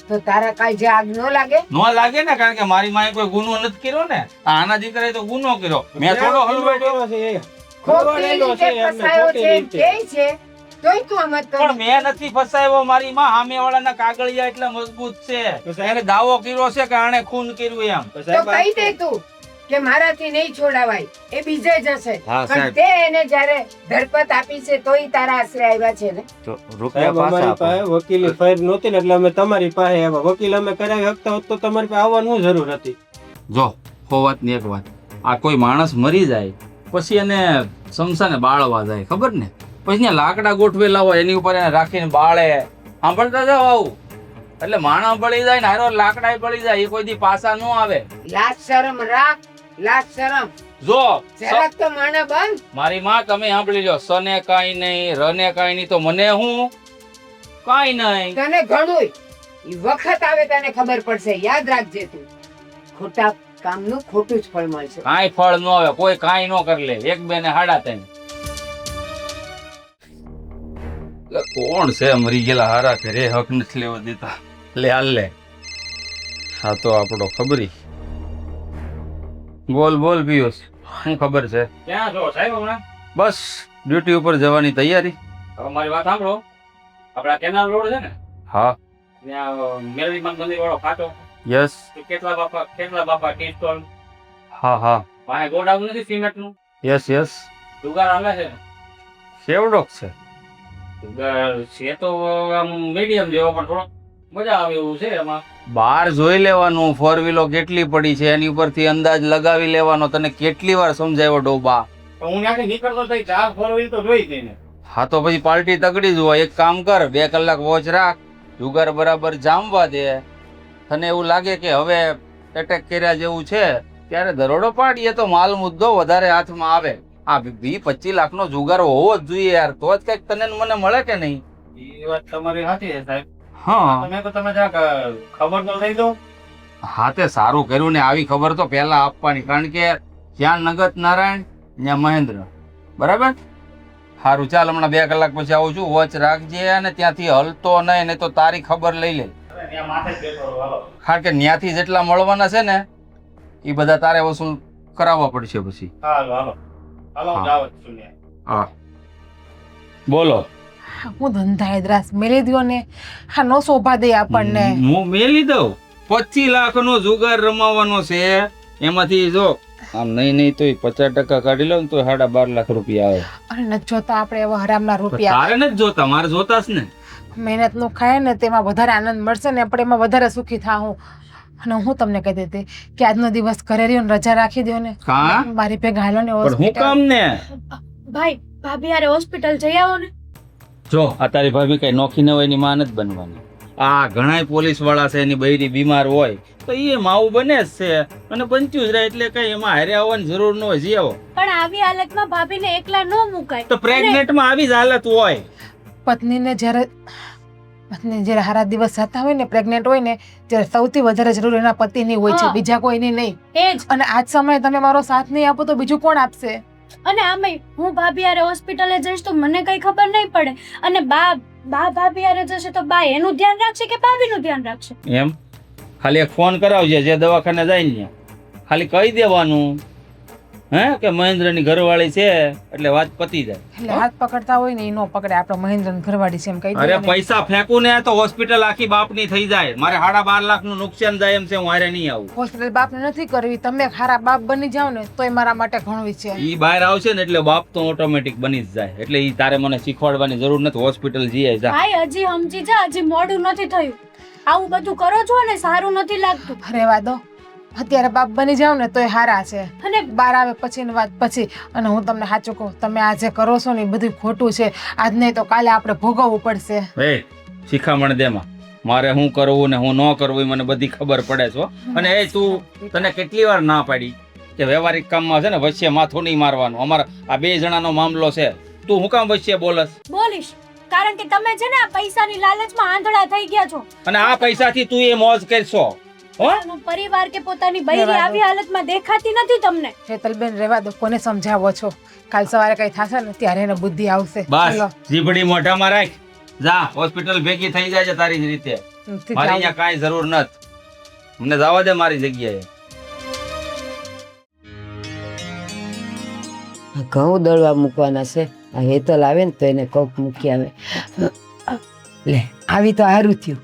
તો તારા કાળજે આગ ન લાગે? નો લાગે ને, કારણ કે મારી માએ કોઈ ગુનો નથી કર્યો ને. આના દીકરાએ તો ગુનો કર્યો. મેં થોડો હલવાડ્યો. ખોટી રીતે ફસાયો છે એમ કહે છે તોય તું સમજતો પણ નથી. મેં નથી ફસાયો. મારી માં સામેવાળાના કાગળિયા એટલા મજબૂત છે. એને દાવો કર્યો છે કે આણે ખૂન કર્યું એમ. તો કહી દે તું કે મારાથી નહીં છોડાવાય, એ બીજે જશે. હા, પણ સાહેબ. તે એને જ્યારે ધરપત આપી છે તોય તારા આશરે આવ્યા છે ને. તો રૂપિયા સાહેબ પાછા અમારી પાસે આપો. વકીલી ફાઇલ નહોતી ને એટલે અમે તમારી પાસે આવ્યા. વકીલ અમે કરાવી શકતા હોત તો તમારી પાસે આવવાની જરૂર હતી. જો હો વાતની એક વાત, આ કોઈ માણસ મરી જાય પછી એને સમસાને બાળવા જાય, ખબર ને? પછી ત્યાં લાકડા ગોઠવેલા હોય એની ઉપર એને રાખીને બાળે. સાંભળતા જાવ આવું. એટલે માણસ બળી જાય ને હારો લાકડા બળી જાય. એ કોઈ દી પાછા ન આવે. લાજ શરમ રાખ, લાજ શરમ. જો જરાક તો માણા બંધ. મારી માં તમે સાંભળી લો, સને કાંઈ નહીં, રને કાંઈ નહીં, તો મને હું કાંઈ નહીં. તને ઘણું ઈ વખત આવે તને ખબર પડશે. યાદ રાખજે તું. ખોટા કામનું ખોટું જ ફળ મળશે. કાંઈ ફળ ન આવે. કોઈ કાંઈ ન કરી લે. એક બે ને 3.5. એટલે કોણ છે મરી ગયેલા હારા ઘરે હક નથી લેવા દેતા? લે હાલ લે. હા તો આપણો ખબરી. બોલ બોલ પિયુષ, શું ખબર છે? ક્યાં છો સાહેબ હમણાં? બસ ડ્યુટી ઉપર જવાની તૈયારી. હવે મારી વાત સાંભળો. આપડા કેનાલ રોડ છે ને, હા. ત્યાં મેલડીમાં મંદિર વાળો ફાટો, યસ. તો કેટલા બાપા ટી સ્ટોલ હા હા. વાહે ગોડાઉન નથી સિમેન્ટ નું, યસ યસ. જુગાર હાલે છે. કેવડોક છે? જુગાર છે તો આમ મીડિયમ જેવો, પણ થોડો મજા આવે એવું છે એમાં. બહાર જોઈ લેવાનું ફોર વ્હીલો કેટલી પડી છે એની ઉપરથી અંદાજ લગાવી લેવાનો. તને કેટલી વાર સમજાવ્યો ડોબા? પણ હું ત્યાંથી નીકળતો થઈ 4 4 વ્હીલ તો જોઈ જ ને. હા તો પછી પાર્ટી તગડી જ હોય. એક કામ કર, 2 કલાક વોચ રાખ, જુગાર બરાબર જામવા દે. તને એવું લાગે કે હવે એટેક કર્યા જેવું છે ત્યારે દરોડો પાડીએ તો માલ મુદ્દો વધારે હાથમાં આવે. આ 20-25 લાખનો જુગાર હોવો જ જોઈએ યાર, તો જ કઈક તને ને મને મળે કે નહીં? એ વાત તમારી સાચી છે સાહેબ. હા તમે તો તમે જરાક ખબર તો લઈ દો. હા તે સારું કર્યું ને. આવી ખબર તો પહેલા આપવાની, કારણ કે જ્યાં નગત નારાયણ ત્યાં મહેન્દ્ર. બરાબર? સારું ચાલ, હમણાં 2 કલાક પછી આવું છું. વોચ રાખજે અને ત્યાંથી હલતો નહીં, નહીં તો તારી ખબર લઈ લે. ત્યાં માથે જ બેઠો રહો, હાલો. કારણ કે ત્યાંથી જેટલા મળવાના છે ને એ બધા તારે વસૂલ કરાવવા પડશે પછી. હાલો હાલો હાલો, હા. જાવ જ છું ત્યાં. હા બોલો. હું ધંધા દ્રાસ મેલી દ્યો ને હા નો શોભા દે આપણને. હું મેલી દઉં. 25 લાખનો જુગાર રમાવાનો છે, એમાંથી જો આમ નહીં તો 50% કાઢી લો ને તો 12.5 લાખ રૂપિયા આવે. અરે નથી જોતા આપણે એવા હરામના રૂપિયા. તારે નથી જોતા, મારે જોતા જ ને. મહેનત નું ખાય ને તેમાં વધારે આનંદ મળશે ને આપણે એમાં વધારે સુખી થાઉં. અને હું તમને કહી દેતી કે આજનો દિવસ ઘરે રહ્યો ને રજા રાખી દો ને કા? મારી ભેગા હાલો ને પણ હું કામ ને? ભાઈ ભાભી યારે હોસ્પિટલ જઈ આવો ને. જો આ તારી ભાભી કઈ નોખી ન હોય એની માં નથી બનવાની. આ ઘણાય પોલીસ વાળા છે, એની બૈરી બીમાર હોય તો એ માવું બને જ છે અને બનતું જ રહે, એટલે કઈ એમાં હારે આવવાની જરૂર ન હોય. જી આવો. પણ આવી હાલતમાં ભાભીને એકલા ન મુકાય. તો પ્રેગ્નેન્ટ માં આવી જ હાલત હોય. પત્ની જ્યારે હારા દિવસ જતા હોય ને પ્રેગ્નેન્ટ હોય ને ત્યારે સૌથી વધારે જરૂર એના પતિની હોય છે, હા. બીજા કોઈની નહીં. એ જ. અને આજ સમયે તમે મારો સાથ નહીં આપો તો બીજું કોણ આપશે? અને આમેય હું ભાભી યારે હોસ્પિટલે જઈશ તો મને કઈ ખબર નહીં પડે. અને બા ભાભી યારે જશે તો બા એનું ધ્યાન રાખશે કે ભાભીનું ધ્યાન રાખશે? એમ ખાલી એક ફોન કરાવજે, જે દવાખાને જાય ને ખાલી કહી દેવાનું કે મહેન્દ્રની ઘરવાળી છે, એટલે વાત પતી જાય. એટલે હાથ પકડતા હોય ને એ નો પકડે. આપણો મહેન્દ્ર ઘરવાળી છે એમ કહી અરે દે. પૈસા ફેંકું ને તો હોસ્પિટલ આખી બાપની થઈ જાય. મારે 12.5 લાખનું નુકસાન જાય એમ છે, હું હારે નહીં આવું. હોસ્પિટલ બાપને નથી કરવી. તમે ખારા બાપ બની જાવ ને તોય મારા માટે ઘણું છે. ઈ બહાર આવશે ને એટલે બાપ તો ઓટોમેટિક બની જ જાય. એટલે ઈ તારે મને શીખવાડવાની જરૂર નથી. હોસ્પિટલ જઈએ જા. ભાઈ હજી સમજી જા, હજી મોડું નથી થયું. આવું બધું કરો છો ને સારું નથી લાગતું. રહેવા દો. અત્યારે બાપ બની જાવ ને તોય હારા છે. અને બહાર આવે પછીની વાત પછી. અને હું તમને સાચું કહું, તમે આ જે કરો છો ને એ બધું ખોટું છે. આજ નહીં તો કાલે આપણે ભોગવવું પડશે. એ શિખામણ દેમાં મારે શું કરવું ને હું ન કરવું એ મને બધી ખબર પડે છે. અને એ તું તને કેટલી વાર ના પાડી કે વ્યવહારિક કામમાં છે ને વચ્ચે માથું નહીં મારવાનું. અમારા આ 2 જણાનો મામલો છે, તું હું કામ વચ્ચે બોલસ? બોલીશ કારણ કે તમે છે ને આ પૈસાની લાલચમાં આંધળા થઈ ગયા છો. અને આ પૈસાથી તું એ મોજ કરશો. પોતાનો પરિવાર કે પોતાની બૈરી આવી હાલતમાં દેખાતી નથી તમને. હેતલબેન રહેવા દો. કોને સમજાવો છો? કાલ સવારે કઈ થશે ને ત્યારે એને બુદ્ધિ આવશે. બસ જીભડી મોઢામાં રાખ. જા હોસ્પિટલ ભેગી થઈ જાય છે તારી જ રીતે. નથી મારી જાવું. અહીંયા કાંઈ જરૂર નથી. મને જવા દે મારી જગ્યાએ. ઘઉં દળવા મૂકવાના છે. આ હેતલ આવે ને તો એને કોક મૂકી આવે. લે આવી તો સારું થયું.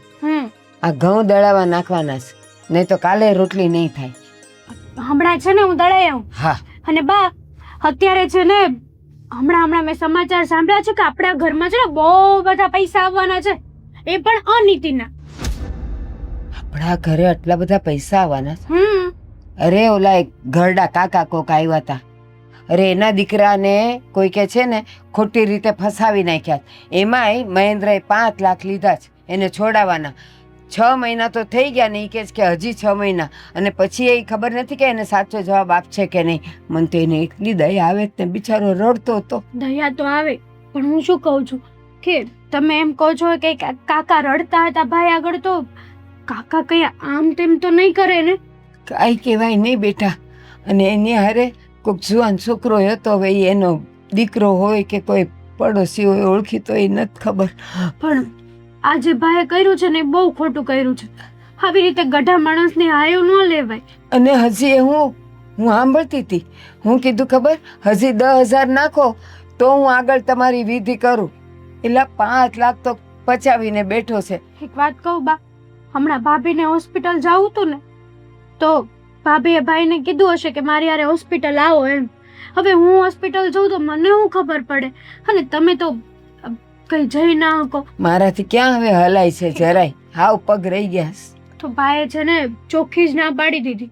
આ ઘઉં દળાવા નાખવાના છે, નહીં તો કાલે રોટલી નહીં થાય. હમણાં છે ને હું દળાઈ આવું. હા અને બા અત્યારે છે ને હમણાં મેં સમાચાર સાંભળ્યા છે કે આપણા ઘરમાં છે ને બહુ બધા પૈસા આવવાના છે, એ પણ અનીતિના. આપણા ઘરે આટલા બધા પૈસા આવવાના છે? અરે ઓલા એક ઘરડા કાકા કોક આવ્યા હતા. અરે એના દીકરાને કોઈ કે છે ને ખોટી રીતે ફસાવી નાખ્યા. એમાંય મહેન્દ્રએ 5 લાખ લીધા છે એને છોડાવવાના. 6 મહિના તો થઈ ગયા ને એ કહે છે કે હજી 6 મહિના. અને પછી એ ખબર નથી કે એને સાચો જવાબ આપશે કે નહીં. મને તો એને એટલી દયા આવે ને બિચારો રડતો હતો. દયા તો આવે, પણ હું શું કહું છું કે તમે એમ કહો છો કે કાકા રડતા હતા ભાઈ આગળ, તો કાકા કઈ આમ તેમ તો નહીં કરે ને? કાંઈ કહેવાય નહીં બેટા. અને એની હારે કોઈક જુવાન છોકરો હતો, હવે ઈ એનો દીકરો હોય કે કોઈ પડોશી હોય ઓળખીતો એ નથી ખબર. પણ આ જે ભાઈએ કર્યું છે ને એ બહુ ખોટું કર્યું છે. આવી રીતે ગઢા માણસને આયો ન લેવાય. અને હજી એ હું સાંભળતી હતી, હું કીધું ખબર, હજી 10,000 નાખો તો હું આગળ તમારી વિધિ કરું. એટલે 5 લાખ તો પચાવીને બેઠો છે. એક વાત કહું બા, હમણાં ભાભીને હોસ્પિટલ જવું હતું ને તો ભાભીએ ભાઈને કીધું હશે કે મારી યારે હોસ્પિટલ આવો એમ. હવે હું હોસ્પિટલ જઉં તો મને શું ખબર પડે? અને તમે તો કઈ જઈ ના શકો. મારાથી ક્યાં હવે હલાય છે જરાય, હાવ પગ રહી ગયા છે. તો ભાઈએ છે ને ચોખ્ખી જ ના પાડી દીધી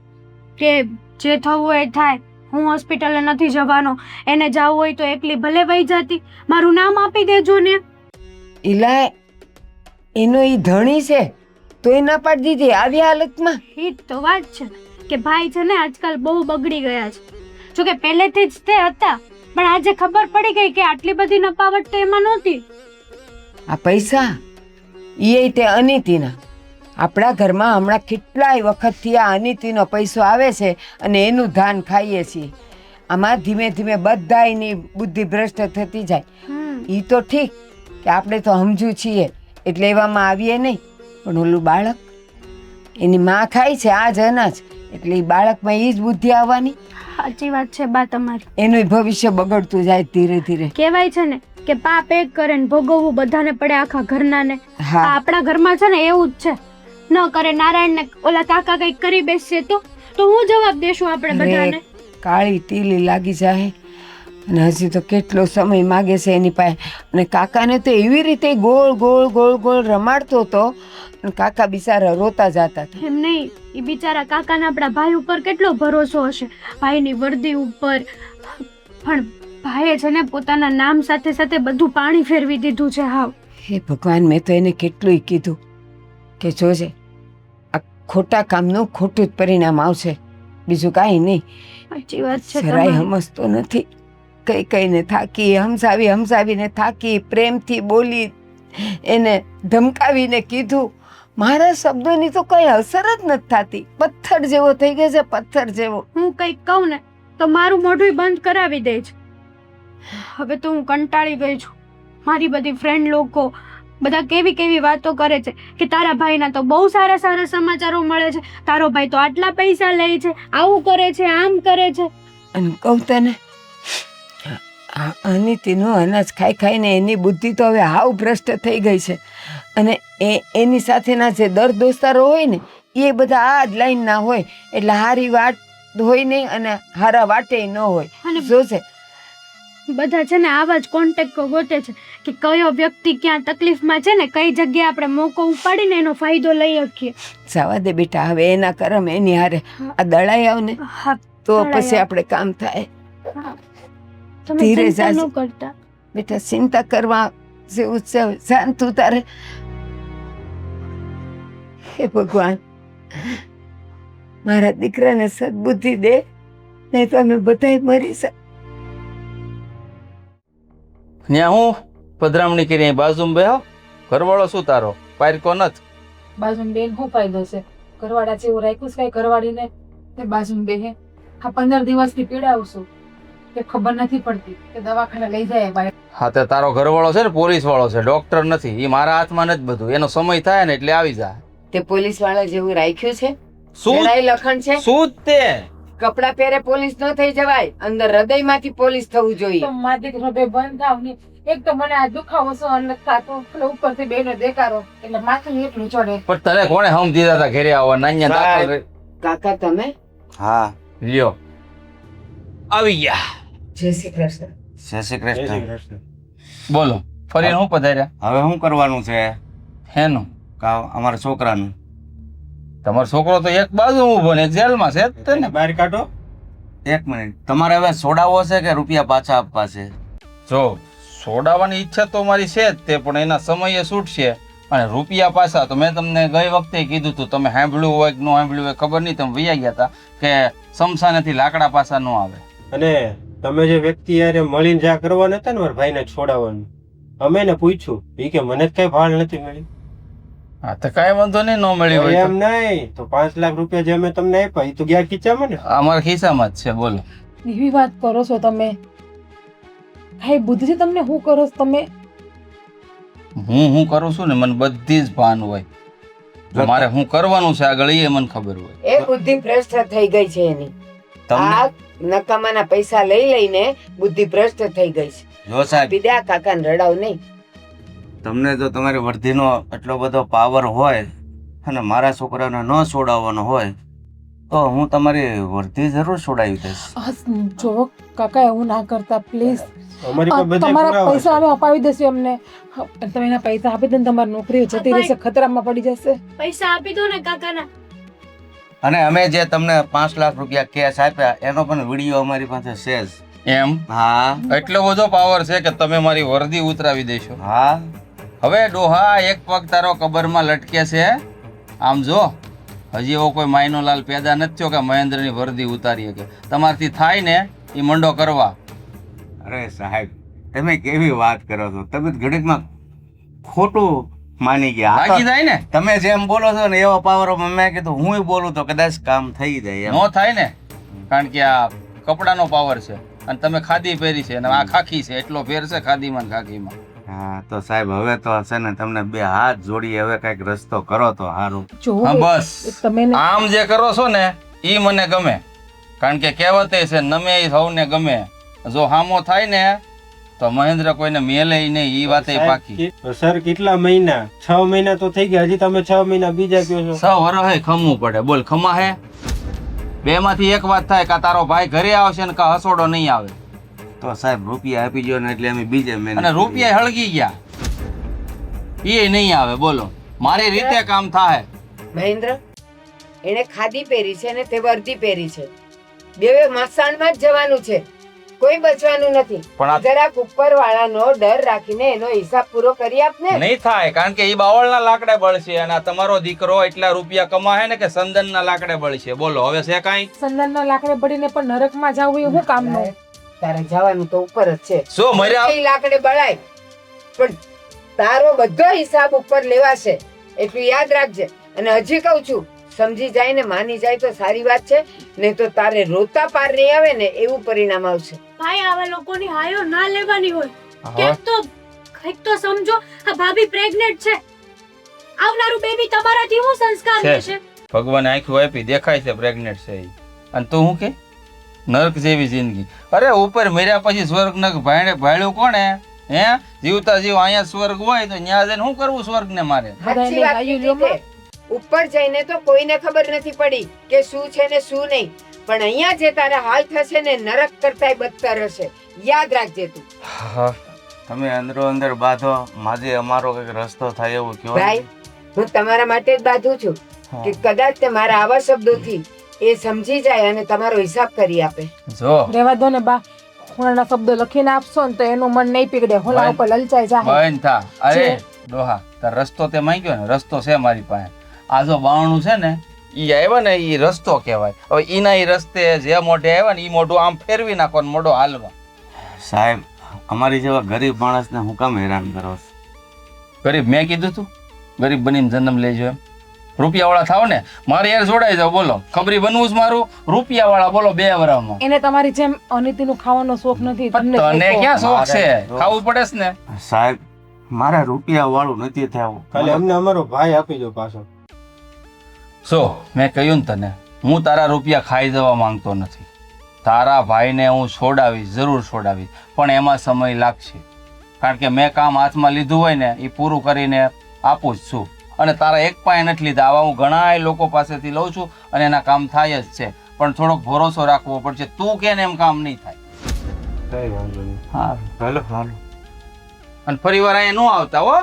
કે જે થવું હોય એ થાય, હું હોસ્પિટલે નથી જવાનો. એને જવું હોય તો એકલી ભલે વહી જતી, મારું નામ આપી દેજો ને. ઇલા એનો ઈ ધણી છે તોય ના પાડી દીધી આવી હાલતમાં. એ જ તો વાત છે કે ભાઈ છે ને આજકાલ બહુ બગડી ગયા છે. જોકે પહેલેથી જ તે હતા, પણ આજે ખબર પડી ગઈ કે આટલી બધી નપાવટ તો એમાં નહોતી. આ પૈસા એ તે અનિતિના. આપણા ઘરમાં હમણાં કેટલાય વખતથી આ અનિતિનો પૈસો આવે છે અને એનું ધાન ખાઈએ છીએ. આમાં ધીમે ધીમે બધાયની બુદ્ધિ ભ્રષ્ટ થતી જાય. એ તો ઠીક કે આપણે તો સમજુ છીએ એટલે એવામાં આવીએ નહીં, પણ ઓલું બાળક, એની માં ખાય છે આ જ અનાજ, એટલે એ બાળકમાં એ જ બુદ્ધિ આવવાની. સાચી વાત છે બા તમારી. એનું ભવિષ્ય બગડતું જાય ધીરે ધીરે. કહેવાય છે ને કે પાપ એક કરે ને ભોગવવું બધાને પડે, આખા ઘરના ને. હા આપણા ઘરમાં છે ને એવું જ છે. ન કરે નારાયણ ને ઓલા કાકા કઈક કરી બેસશે તો હું જવાબ દેશું આપણે બધાને. અરે, કાળી ટીલી લાગી જાય અને હજી તો કેટલો સમય માગે છે એની પાસે. અને કાકાને તો એવી રીતે ગોળ ગોળ ગોળ ગોળ રમાડતો હતો અને કાકા બિચારા રોતા જતા હતા. એમ નહીં, એ બિચારા કાકાને આપણા ભાઈ ઉપર કેટલો ભરોસો હશે, ભાઈની વર્દી ઉપર. પણ ભાઈએ છે ને પોતાના નામ સાથે સાથે બધું પાણી ફેરવી દીધું છે. હાવ હે ભગવાન, મેં તો એને કેટલું કીધું કે જોજે આ ખોટા કામનું ખોટું જ પરિણામ આવશે, બીજું કાંઈ નહીં. સાચી વાત છે જરાય તમારી. સમજતો નથી. કઈ કઈને થાકી, હમસાવીને થાકી, પ્રેમથી બોલી, એને ધમકાવીને કીધું. મારા શબ્દોની તો કઈ અસર જ નથી થતી. પથ્થર જેવો થઈ ગયો છે, પથ્થર જેવો. હું કંઈક કહું ને તો મારું મોઢું બંધ કરાવી દે છે. હવે તો હું કંટાળી ગઈ છું. મારી બધી ફ્રેન્ડ લોકો બધા કેવી કેવી વાતો કરે છે કે તારા ભાઈના તો બહુ સારા સારા સમાચારો મળે છે, તારો ભાઈ તો આટલા પૈસા લે છે, આવું કરે છે, આમ કરે છે. અને કહું તને, આ અનિતિનું અનાજ ખાઈ ખાઈને એની બુદ્ધિ તો હવે હાવ ભ્રષ્ટ થઈ ગઈ છે. અને એની સાથેના જે દર દોસ્તારો હોય ને એ બધા આ જ લાઈનના હોય, એટલે હારી વાત હોય નહીં અને હારા વાટે ન હોય. અને જોશે બધા છે ને આવા જ કોન્ટેક્ટ ગોતે છે કે કયો વ્યક્તિ ક્યાં તકલીફમાં છે ને કઈ જગ્યાએ આપણે મોકો ઉપાડીને એનો ફાયદો લઈ શકીએ. જવા દે બેટા, હવે એના કરમ એની હારે. આ દળાઈ આવ ને હા, તો દળાઈ પછી આવ. આપણે કામ થાય. તમે ધીરે ચિંતા જાજે. ન કરતા. બેટા, ચિંતા કરવા જેવું છે, શાંત તું તારે. હે ભગવાન, મારા દીકરાને સદબુદ્ધિ દે, નહીં તો અમે બધાય મરી જા. ત્યાં હું પધરામણી કરી અહીં બાજુમાં બેહો. ઘરવાળો શું તારો પારકો નથી? બાજુમાં બેન શું ફાયદો છે? ઘરવાળા જેવું રાખ્યું છે કઈ ઘરવાળીને તે બાજુમાં બેહે. આ 15 દિવસથી પીડાવું છું કે ખબર નથી પડતી કે દવાખાને લઈ જાય ભાઈ. હા, તે તારો ઘરવાળો છે ને પોલીસ વાળો છે, ડોક્ટર નથી. એ મારા હાથમાં નથી બધું. એનો સમય થાય ને એટલે આવી જાય. તે પોલીસ વાળા જેવું રાખ્યું છે? શું જરાય લખણ છે? શું જ તે કપડા પહેરે પોલીસ ન થઈ જવાય, અંદર હૃદયમાંથી પોલીસ થવું જોઈએ. તો મારી દીકરો બે બંધ થાવ ને. એક તો મને આ દુખાવો સહન નથી થતો, એટલે ઉપરથી બેનો દેખારો એટલે માથું એટલું ચડે. પણ તને કોણે હમ દીધા હતા ઘરે આવવા? નાન્યા દાખલ રહી. કાકા તમે? હા, લ્યો આવી ગયા. જય શ્રી કૃષ્ણ. જય શ્રી કૃષ્ણ. બોલો, ફરી હું પધાર્યા? હવે શું કરવાનું છે? હેનું? અમારા છોકરાનું. તમારો છોકરો તો એક બાજુ ઊભો ને એક જેલમાં છે જ તે ને. બહાર કાઢો. એક મિનિટ, તમારે હવે છોડાવવો છે કે રૂપિયા પાછા આપવા છે? જો છોડાવવાની ઈચ્છા તો મારી છે જ તે, પણ એના સમયે છૂટશે. અને રૂપિયા પાછા તો મેં તમને ગઈ વખતે કીધું હતું, તમે સાંભળ્યું હોય કે ન સાંભળ્યું હોય ખબર નહીં, તમે વૈયા ગયા હતા કે સમસાનેથી લાકડા પાછા ન આવે. અને તમે જે વ્યક્તિ યારે મળીને જા કરવાના હતા ને મારા ભાઈને છોડાવવાનું, અમે એને પૂછ્યું, એ કે મને જ કઈ ભાળ નથી મળી. હા, તો કાંઈ વાંધો નહીં, ન મળી હોય એમ નહીં તો 5 લાખ રૂપિયા જે અમે તમને આપ્યા એ તો ગયા ખીચામાં ને. તો અમારા ખિસ્સામાં જ છે. બોલો. એવી વાત કરો છો તમે? ભાઈ બુદ્ધિ છે તમને? શું કરો છો તમે? હું કરું છું ને મને બધી જ ભાન હોય. જો મારે શું કરવાનું છે આગળ એ મને ખબર હોય. એ બુદ્ધિ ભ્રષ્ટ થઈ ગઈ છે એની. તમને આ નકામાના પૈસા લઈ લઈને બુદ્ધિ ભ્રષ્ટ થઈ ગઈ છે. જો સાહેબ, બીજા કાકાને રડાવ નહીં. તમને જો તમારી વર્ધીનો એટલો બધો પાવર હોય અને મારા છોકરાને ન છોડાવવાનો હોય તો હું તમારી વર્ધી જરૂર છોડાવી દઈશ. જો કાકા એવું ના કરતા પ્લીઝ. અમારી પાસે બધા તમારા પુરાવા પૈસા છે. અમે અપાવી દેશું એમને. તમે એના પૈસા આપી દો ને તમારી નોકરી જતી રહેશે, ખતરામાં પડી જશે. પૈસા આપી દો ને કાકાના. અને અમે જે તમને 5 લાખ રૂપિયા કેશ આપ્યા એનો પણ વિડીયો અમારી પાસે છે જ. એમ? હા એટલો બધો પાવર છે કે તમે મારી વર્દી ઉતરાવી દેશો. હા, હવે ડોહા એક પગ તારો કબરમાં લટકે છે. આમ જો હજી એવો કોઈ માયનો લાલ પેદા નથી થયો કે મહેન્દ્રની વર્દી ઉતારી શકે. તમારથી થાય ને એ મંડો કરવા. અરે સાહેબ, તમે કેવી વાત કરો છો? તમે ઘડીકમાં ખોટું માની ગયા. આ તો બાકી થાય ને? તમે જેમ બોલો છો ને એવો પાવર મેં કીધું હું બોલું તો કદાચ કામ થઈ જાય એમ. નો થાય ને, કારણ કે આ કપડાનો પાવર છે અને તમે ખાદી પહેરી છે અને આ ખાખી છે, એટલો ફેર છે ખાદીમાં ને ખાખીમાં. હા તો સાહેબ, હવે તો હશે ને તમને 2 હાથ જોડી હવે કઈક રસ્તો કરો તો સારું. જો હા બસ, તમે ને આમ જે કરો છો ને ઈ મને ગમે. કારણ કે કહેવતે છે નમે ઈ સૌને ગમે. જો હામો થાય ને તો મહેન્દ્ર કોઈને મેલે નહીં, ઈ વાત એ પાકી. સર કેટલા મહિના? 6 મહિના તો થઈ ગયા, હજી તમે 6 મહિના બીજા કહો છો. 6 વર્ષે ખમવું પડે. બોલ ખમા હે? બે માંથી એક વાત થાય, કા તારો ભાઈ ઘરે આવશે ને કા હસોડો નહીં આવે. તો સાહેબ રૂપિયા આપી જો ને એટલે અમે બીજે મહિને અને રૂપિયા હળગી ગયા એ નહીં આવે. બોલો મારી રીતે કામ થાય. મહેન્દ્ર, એને ખાદી પહેરી છે ને તે વર્દી પહેરી છે. બેવે મસાણમાં જ જવાનું છે, કોઈ બચવાનું નથી. પણ આ જરાક ઉપરવાળાનો ડર રાખીને એનો હિસાબ પૂરો કરી આપ ને. નહીં થાય, કારણ કે ઈ બાવળના લાકડે બળશે અને આ તમારો દીકરો એટલા રૂપિયા કમાહે ને કે સંદનના લાકડે બળશે. બોલો હવે છે કાંઈ? સંદનના લાકડે પડીને પણ નરકમાં જવું એ શું કામનું? તારે જવાનું તો ઉપર જ છે. શું મર્યા? કઈ લાકડે બળાય પણ તારો બધો હિસાબ ઉપર લેવાશે, એટલું યાદ રાખજે. અને હજી કહું છું, સમજી જાય ને માની જાય તો સારી વાત છે, નહીં તો તારે રોતા પાર નહીં આવે ને એવું પરિણામ આવશે. ભાઈ આવા લોકોની હાયો ના લેવાની હોય. કંઈક તો સમજો. આ ભાભી પ્રેગ્નેન્ટ છે, આવનારું બેબી તમારાથી હું સંસ્કાર છે. લેશે? ભગવાને આંખો આપી, દેખાય છે પ્રેગ્નેન્ટ છે ઈ. અને તું શું કે નરક જેવી જિંદગી? અરે ઉપર મર્યા પછી સ્વર્ગ નક ભાળ્યું કોણે? હે જીવતા જીવ અહીંયા સ્વર્ગ હોય તો ન્યા જઈને શું કરવું સ્વર્ગ ને મારે? સાચી વાત કીધી તે. ઉપર જઈને તો કોઈને ખબર નથી પડી કે શું છે ને શું નહીં, પણ અહીંયા જે તારા હાલ થશે ને નરક કરતાય બદતર હશે. યાદ રાખજે તું. તમે અંદરો અંદર બાંધો, માજે અમારો કઈક રસ્તો થાય એવું કયો. ભાઈ, હું તમારા માટે જ બાંધું છું કે કદાચ તે મારા આવા શબ્દોથી એ સમજી જાય અને તમારો હિસાબ કરી આપે. જો રેવા દો ને બા, ખૂણાના શબ્દો લખીને આપશો ને તો એનું મન નહીં પીગડે, હોલા ઉપર લલચાઈ જાય. બંધ થા. અરે ડોહા, તાર રસ્તો તે માંગ્યો ને, રસ્તો છે મારી પાસે. આ જો બાવણું છે ને ઈ આવ્યા ને ઈ રસ્તો કહેવાય. હવે ઈના ઈ રસ્તે જે મોઢે આવ્યા ને ઈ મોઢું આમ ફેરવી નાખો ને મોઢો હાલવા. સાહેબ અમારી જેવા ગરીબ માણસને હું કામ હેરાન કરો છો? ગરીબ મેં કીધું તું ગરીબ બનીને જન્મ લેજો એમ? રૂપિયાવાળા થાવ ને મારે યાર જોડાઈ જાવ. બોલો ખબરી બનવું જ મારું રૂપિયાવાળા. બોલો 2 વર્ષમાં. એને તમારી જેમ અનિતિનું ખાવાનો શોખ નથી. તને ક્યાં શોખ છે? ખાવું પડે છે ને. સાહેબ મારા રૂપિયા વાળું નથી થવું. ખાલી અમને અમારો ભાઈ આપી દો પાછો. શું મેં કહ્યું ને તને, હું તારા રૂપિયા ખાઈ જવા માંગતો નથી. તારા ભાઈને હું છોડાવીશ, જરૂર છોડાવીશ, પણ એમાં સમય લાગશે. કારણ કે મેં કામ હાથમાં લીધું હોય ને એ પૂરું કરીને આપું જ છું. અને તારા એક પાસે નથી લીધા, આવા હું ઘણા લોકો પાસેથી લઉં છું અને એના કામ થાય જ છે. પણ થોડોક ભરોસો રાખવો પડશે. તું કે ને એમ કામ નહીં થાય. કઈ વાંધો નહીં. હા હાલો હાલો. અને ફરી વાર અહીંયા ન આવતા હો,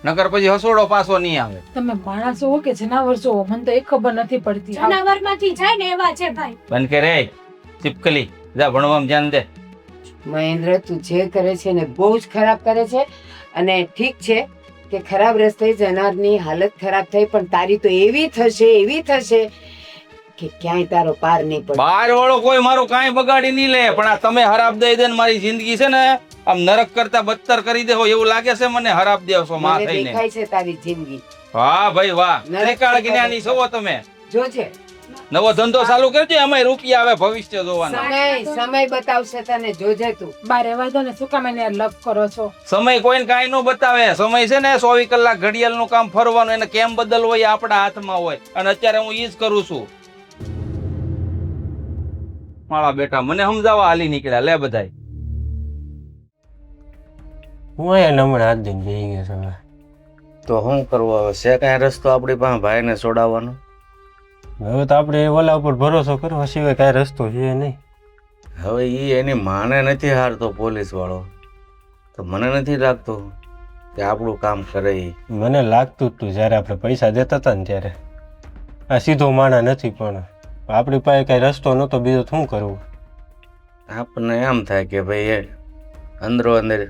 નકર પછી હસોડો પાછો નહીં આવે. તમે માણસો હો કે જનાવર છો, મને તો એક ખબર નથી પડતી. જનાવરમાંથી જાય ને એવા છે ભાઈ. બંધ કે રે ચીપકલી, જા ભણવામાં ધ્યાન દે. મહેન્દ્ર, તું જે કરે છે ને બહુ જ ખરાબ કરે છે. અને ઠીક છે કે ખરાબ રસ્તે જનારની હાલત ખરાબ થઈ, પણ તારી તો એવી થશે કે ક્યાંય તારો પાર નહીં પડે. બાર વાળો કોઈ મારું કાંઈ બગાડી નહીં લે, પણ આ તમે હરાબ દઈ દે ને મારી જિંદગી છે ને આમ નરક કરતા બદતર કરી દેવો એવું લાગે છે મને. હરાબ દેવશો માં મને થઈને. દેખાય છે તારી જિંદગી. વાહ ભાઈ વાહ, નરક ત્રિકાળ જ્ઞાની છો તમે. જોજે, નવો ધંધો ચાલુ કરજો, એમાં રૂપિયા આવે, ભવિષ્ય જોવાના. સમય બતાવશે તને, જોજે તું. બા રેવા દો ને, શું કામ એને લપ કરો છો? સમય કોઈને કાંઈ ન બતાવે. સમય છે ને 24 કલાક ઘડિયાળનું કામ ફરવાનું, એને કેમ બદલવો એ આપણા હાથમાં હોય. અને અત્યારે હું ઈ જ કરું છું. મારા બેટા મને સમજાવવા હાલી નીકળ્યા. લે બધાય હું અહીંયા હમણાં હાથ દઈને બેસી ગયો છું. તો શું કરવું હવે? છે કઈ રસ્તો આપણી પાસે ભાઈને છોડાવવાનો? હવે તો આપણે ઓલા ઉપર ભરોસો કરવા સિવાય કાંઈ રસ્તો છે નહીં. હવે ઈ એની માને નથી હારતો પોલીસ વાળો, તો મને નથી લાગતું કે આપણું કામ કરે ઈ. મને લાગતું જ તું જ્યારે આપણે પૈસા દેતા હતા ને ત્યારે. આ સીધો માણા નથી, પણ આપણી પાસે કાંઈ રસ્તો નહોતો બીજો. શું કરવું? આપણને એમ થાય કે ભાઈ એ અંદરો અંદર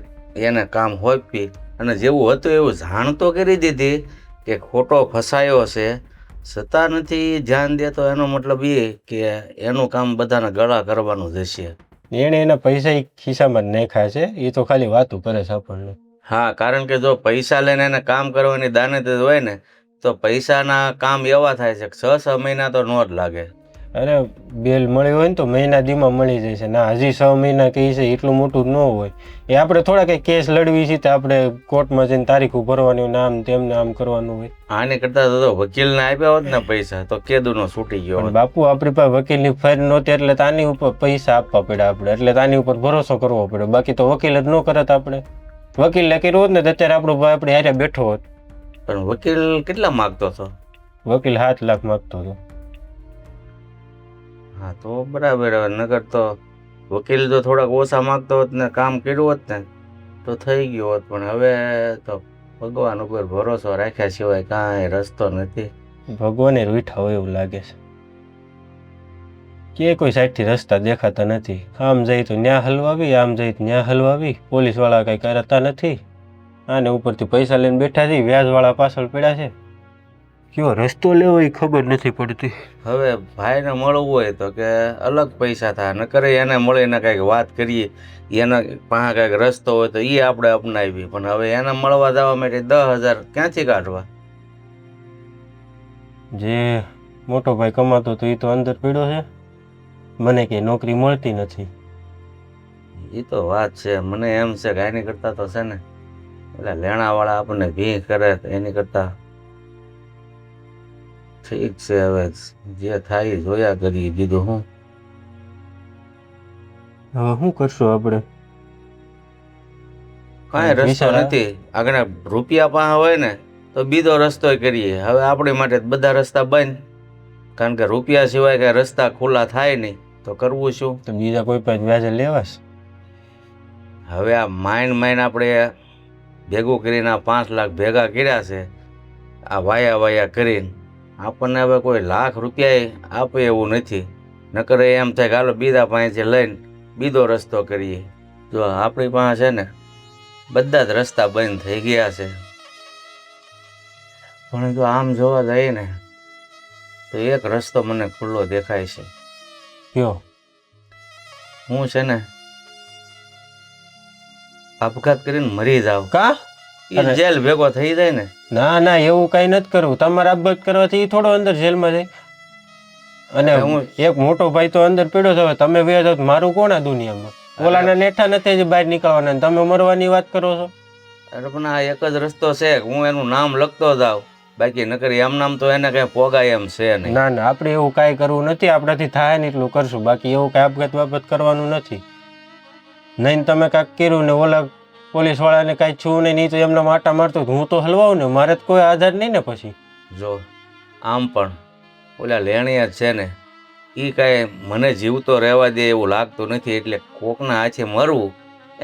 એને કામ હોપી અને જેવું હતું એવું જાણ તો કરી દીધી કે ખોટો ફસાયો છે, છતાં નથી ધ્યાન દેતો. એનો મતલબ એ કે એનું કામ બધાને ગળા કરવાનું જશે. એણે એના પૈસા ખિસ્સામાં જ નાખ્યા છે, એ તો ખાલી વાતું કરે છે આપણને. હા, કારણ કે જો પૈસા લઈને એને કામ કરવાની દાનત હોય ને તો પૈસાના કામ એવા થાય છે કે 6-6 મહિના તો નો જ લાગે. અરે બેલ મળી હોય ને તો મહિના દીમાં મળી જાય છે ના હજી 6 મહિના કહે છે એટલું મોટું ન હોય એ આપણે થોડા કંઈ કેસ લડવી છે તો આપણે કોર્ટમાં જઈને તારીખો ભરવાની હોય નામ તેમને આમ કરવાનું હોય આને કરતા તો વકીલને આપ્યા હોત ને પૈસા તો કેદુનો છૂટી ગયો પણ હોત. બાપુ આપણી પાસે વકીલની ફાઇલ નહોતી એટલે તાની ઉપર પૈસા આપવા પડ્યા આપણે એટલે તાની ઉપર ભરોસો કરવો પડ્યો બાકી તો વકીલ જ ન કરત આપણે વકીલને કર્યું હોત ને તો અત્યારે આપણો ભાઈ આપણે હારે બેઠો હોત પણ વકીલ કેટલા માગતો હતો? વકીલ 7 લાખ માગતો હતો હા તો બરાબર. હવે નગર તો વકીલ જો થોડાક ઓછા માગતો હોત ને કામ કર્યું હોત ને તો થઈ ગયું હોત પણ હવે તો ભગવાન ઉપર ભરોસો રાખ્યા સિવાય કાંઈ રસ્તો નથી. ભગવાને રૂઠા હોય એવું લાગે છે કે કોઈ સાઈડથી રસ્તા દેખાતા નથી આમ જઈ તો ન્યા હલવાવી આમ જઈ તો ન્યા હલવાવી પોલીસવાળા કંઈ કરતા નથી આને ઉપરથી પૈસા લઈને બેઠા છે વ્યાજવાળા પાછળ પડ્યા છે કયો રસ્તો લેવો એ ખબર નથી પડતી હવે ભાઈને મળવું હોય તો કે અલગ પૈસા થાય ન કરે એને મળીને કંઈક વાત કરીએ એના પાસે કંઈક રસ્તો હોય તો એ આપણે અપનાવી પણ હવે એને મળવા જવા માટે 10,000 ક્યાંથી કાઢવા? જે મોટો ભાઈ કમાતો તો એ તો અંદર પડ્યો છે મને કે નોકરી મળતી નથી એ તો વાત છે. મને એમ છે કે એની કરતાં તો છે ને એટલે લેણાવાળા આપણને ભી કરે તો એની કરતાં ઠીક છે હવે જે થાય એ જોયા કરી દીધું. હું હવે શું કરશું આપણે કાંઈ રસ્તો બિચારા- નથી. આગળ રૂપિયા પાસે હોય ને તો બીજો રસ્તો કરીએ. હવે આપણી માટે બધા રસ્તા બંધ કારણ કે રૂપિયા સિવાય કાંઈ રસ્તા ખુલ્લા થાય નહીં તો કરવું શું? તો બીજા કોઈ પાસે વ્યાજે લેવાશ હવે આ માઇન આપણે ભેગું કરીને આ 5 લાખ ભેગા કર્યા છે આ વાયા કરીને આપણને હવે કોઈ લાખ રૂપિયા આપે એવું નથી. નકર એમ થાય કે હાલો બીજા પાસેથી લઈને બીજો રસ્તો કરીએ. જો આપણી પાસે છે ને બધા જ રસ્તા બંધ થઈ ગયા છે પણ જો આમ જોવા જઈએ ને તો એક રસ્તો મને ખુલ્લો દેખાય છે. કયો હું છે ને આપઘાત કરીને મરી જાવ કા એ જેલ ભેગો થઈ જાય ને. ના ના એવું કઈ નથી કરવું તમારે આપઘાત કરવાથી ઈ થોડો અંદર જેલમાં જાય અને એક મોટો ભાઈ તો અંદર પીડ્યો છે હવે તમે વ્યા જાવ તો મારું કોણ આ દુનિયામાં ઓલાના નેઠા નથી જે બહાર નીકળવાના ને તમે મરવાની વાત કરો છો અરે પણ આ એક જ રસ્તો છે કે હું એનું નામ લખતો જાઉં બાકી નકર એમ નામ તો એને કઈ પોગાય એમ છે નહીં. ના ના આપણે એવું કાંઈ કરવું નથી આપણાથી થાય ને એટલું કરશું બાકી એવું કાંઈ આપઘાત બાબત કરવાનું નથી નહીં તમે કાંઈક કર્યું ને ઓલા પોલીસવાળાને કાંઈ છું નહીં તો એમના માટા મારતો હું તો હલવાઉં ને મારે તો કોઈ આધાર નહીં ને પછી જો આમ પણ ઓલા લેણિયા છે ને એ કાંઈ મને જીવતો રહેવા દે એવું લાગતું નથી એટલે કોકના હાથે મરવું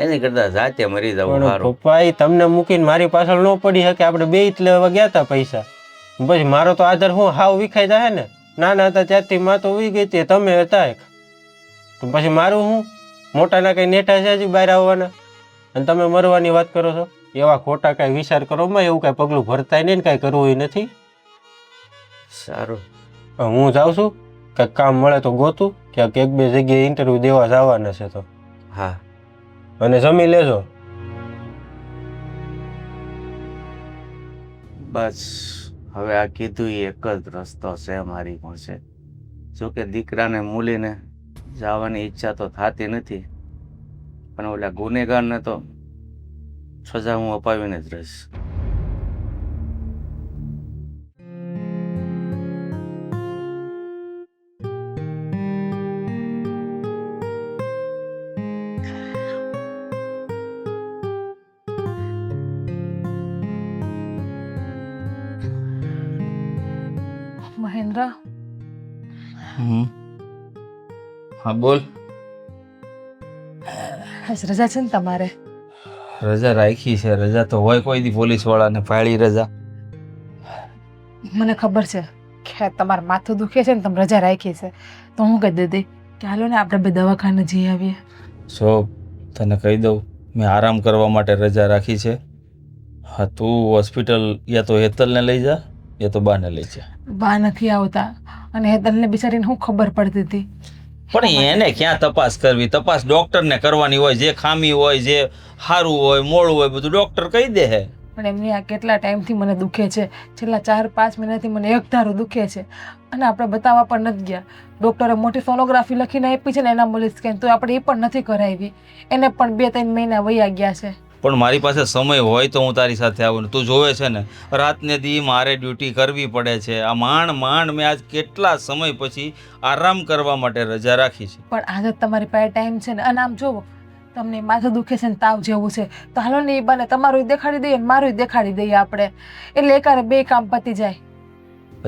એની કરતાં જાતે મરી જવું પણ સારું. પપ્પા એ તમને મૂકીને મારી પાછળ ન પડી શકે આપણે બે જ લેવા ગયા હતા પૈસા પછી મારો તો આધાર હું હાવ વિખાઈ જાય ને નાના હતા ત્યારથી માં તો ઉઈ ગઈ હતી તમે હતા એક તો પછી મારું હું મોટાના કઈ નેઠા છે હજી બહાર આવવાના અને તમે મરવાની વાત કરો છો એવા ખોટા કાંઈ વિચાર કરો માં એવું કાંઈ પગલું ભરતાય નહીં ને કાંઈ કરવું ય નથી સારું હું જાઉં છું કંઈક કામ મળે તો ગોતું ક્યાંક 1-2 જગ્યાએ ઇન્ટરવ્યૂ દેવા જવાના છે તો હા અને જમી લેજો બસ હવે આ કીધું એ એક જ રસ્તો છે મારી પાસે. જોકે દીકરાને મૂલીને જવાની ઈચ્છા તો થતી નથી પણ ઓલા ગુનેગારને તો સજા હું અપાવીને જ રહીશ. મહેન્દ્ર હા બોલ. આજ રજા છે ને તમારે રજા રાખી છે. રજા તો હોય કોઈ દી પોલીસ વાળાને ફાળી રજા. મને ખબર છે કે તમારું માથું દુખે છે ને તમે રજા રાખી છે તો હું કહી દીધી કે હાલો ને આપણે બે દવાખાને જઈ આવીએ. સો તને કહી દઉં મેં આરામ કરવા માટે રજા રાખી છે. હા તું હોસ્પિટલ યા તો હેતલને લઈ જા યા તો બાને લઈ જા. બા નથી આવતા અને હેતલને બિચારીને શું ખબર પડતી હતી પણ એને ક્યાં તપાસ કરવી? તપાસ ડોક્ટરને કરવાની હોય. જે ખામી હોય જે સારું હોય મોડું હોય બધું ડોક્ટર કહી દે હે. પણ એમની આ કેટલા ટાઈમથી મને દુખે છે, છેલ્લા 4-5 મહિનાથી મને એક ધારું દુખે છે અને આપણે બતાવવા પણ નથી ગયા. ડૉક્ટરે મોટી સોનોગ્રાફી લખીને આપી છે ને એનામોલી સ્કેન, તો આપણે એ પણ નથી કરાવી. એને પણ 2-3 મહિના વયા ગયા છે. પણ મારી પાસે સમય હોય તો હું તારી સાથે આવું ને તું જોવે છે ને રાતને દી મારે ડ્યુટી કરવી પડે છે. આ માંડ મેં આજ કેટલા સમય પછી આરામ કરવા માટે રજા રાખી છે. પણ આજે તમારી પાસે ટાઈમ છે ને, અને આમ જોવો તમને માથું દુખે છે ને તાવ જેવું છે, તો હાલો ને એ બને તમારું દેખાડી દઈએ ને મારું દેખાડી દઈએ આપણે, એટલે એકારે 2 કામ પતી જાય.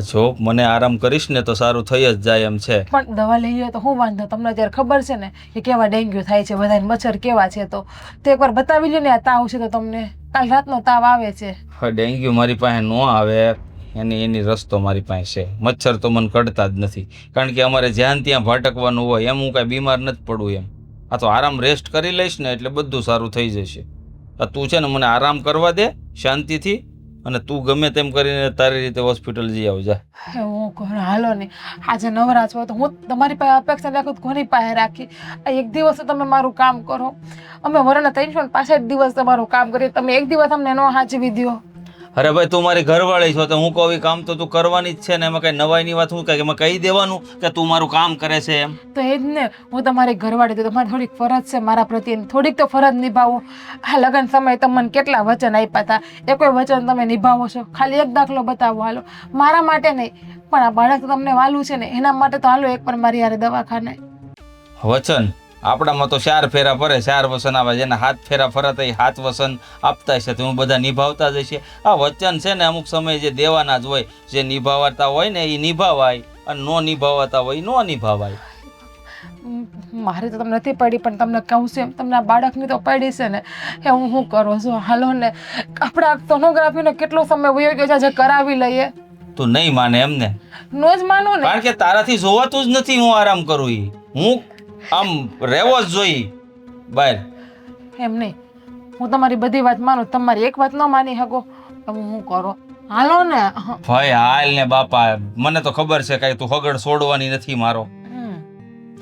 જો મને આરામ કરીશ ને તો સારું થઈ જ જાય એમ છે. પણ દવા લઈએ તો શું વાંધો? તમને અત્યારે ખબર છે ને કે કેવા ડેન્ગ્યુ થાય છે, બધાને મચ્છર કેવા છે, તો એકવાર બતાવી લ્યો ને. આ તાવ છે તો તમને કાલ રાતનો તાવ આવે છે. હવે ડેન્ગ્યુ મારી પાસે ન આવે એની રસ્તો મારી પાસે છે. મચ્છર તો મને કડતા જ નથી, કારણ કે અમારે જ્યાં ત્યાં ભટકવાનું હોય. એમ હું કાંઈ બીમાર નથી પડું એમ. આ તો આરામ રેસ્ટ કરી લઈશ ને એટલે બધું સારું થઈ જશે. તું છે ને મને આરામ કરવા દે શાંતિથી, અને તું ગમે તેમ કરીને તારી રીતે હોસ્પિટલ જઈ આવજા. હું કહું હાલો ને, આજે નવરા છો તો હું તમારી પાસે અપેક્ષા રાખું તો કોની પાસે રાખી? આ એક દિવસ તો તમે મારું કામ કરો. અમે વરના 365 દિવસ તમારું કામ કરીએ, તમે એક દિવસ અમને ન સાચવી દો. અરે ભાઈ તું મારી ઘરવાળી છો તો હું કહું એ કામ તો તું કરવાની જ છે ને. એમાં કઈ નવાઈની વાત હું કઈ એમાં કહી દેવાનું કે તું મારું કામ કરે છે એમ? તો એ જ ને, હું તમારી ઘરવાળી તો તમારી થોડીક ફરજ છે મારા પ્રત્યે, થોડીક તો ફરજ નિભાવો. આ લગ્ન સમયે તમને કેટલા વચન આપ્યા હતા, એ કોઈ વચન તમે નિભાવો છો? ખાલી એક દાખલો બતાવો હાલો, મારા માટે નહીં પણ આ બાળક તમને વાલું છે ને એના માટે તો હાલો એક પણ મારી યારે દવાખાને. વચન આપણામાં તો 4 ફેરા ફરે, 4 વસન આવે. જેને 7 ફેરા ફરતા એ 7 વસન આપતા હશે તો હું બધા નિભાવતા જ હશે. આ વચન છે ને અમુક સમયે જે દેવાના જ હોય, જે નિભાવતા હોય ને એ નિભાવાય, અને ન નિભાવતા હોય ન નિભાવાય. મારે તો તમને નથી પડી પણ તમને કહું છું એમ, તમને આ બાળકની તો પડી છે ને, એ હું શું કરું છું? હાલો ને, આપણા સોનોગ્રાફીનો કેટલો સમય વયો ગયો છે, જે કરાવી લઈએ. તું નહીં માને એમ ને? નો જ માનું ને, કારણ કે તારાથી જોવાતું જ નથી હું આરામ કરું. હું આમ રહેવો જ જોઈ બહાર. એમ નહીં, હું તમારી બધી વાત માનું, તમારી એક વાત ન માની શકો. હવે હું કરો હાલો ને. ભાઈ હાલ ને બાપા, મને તો ખબર છે કઈ તું હગડ છોડવાની નથી મારો.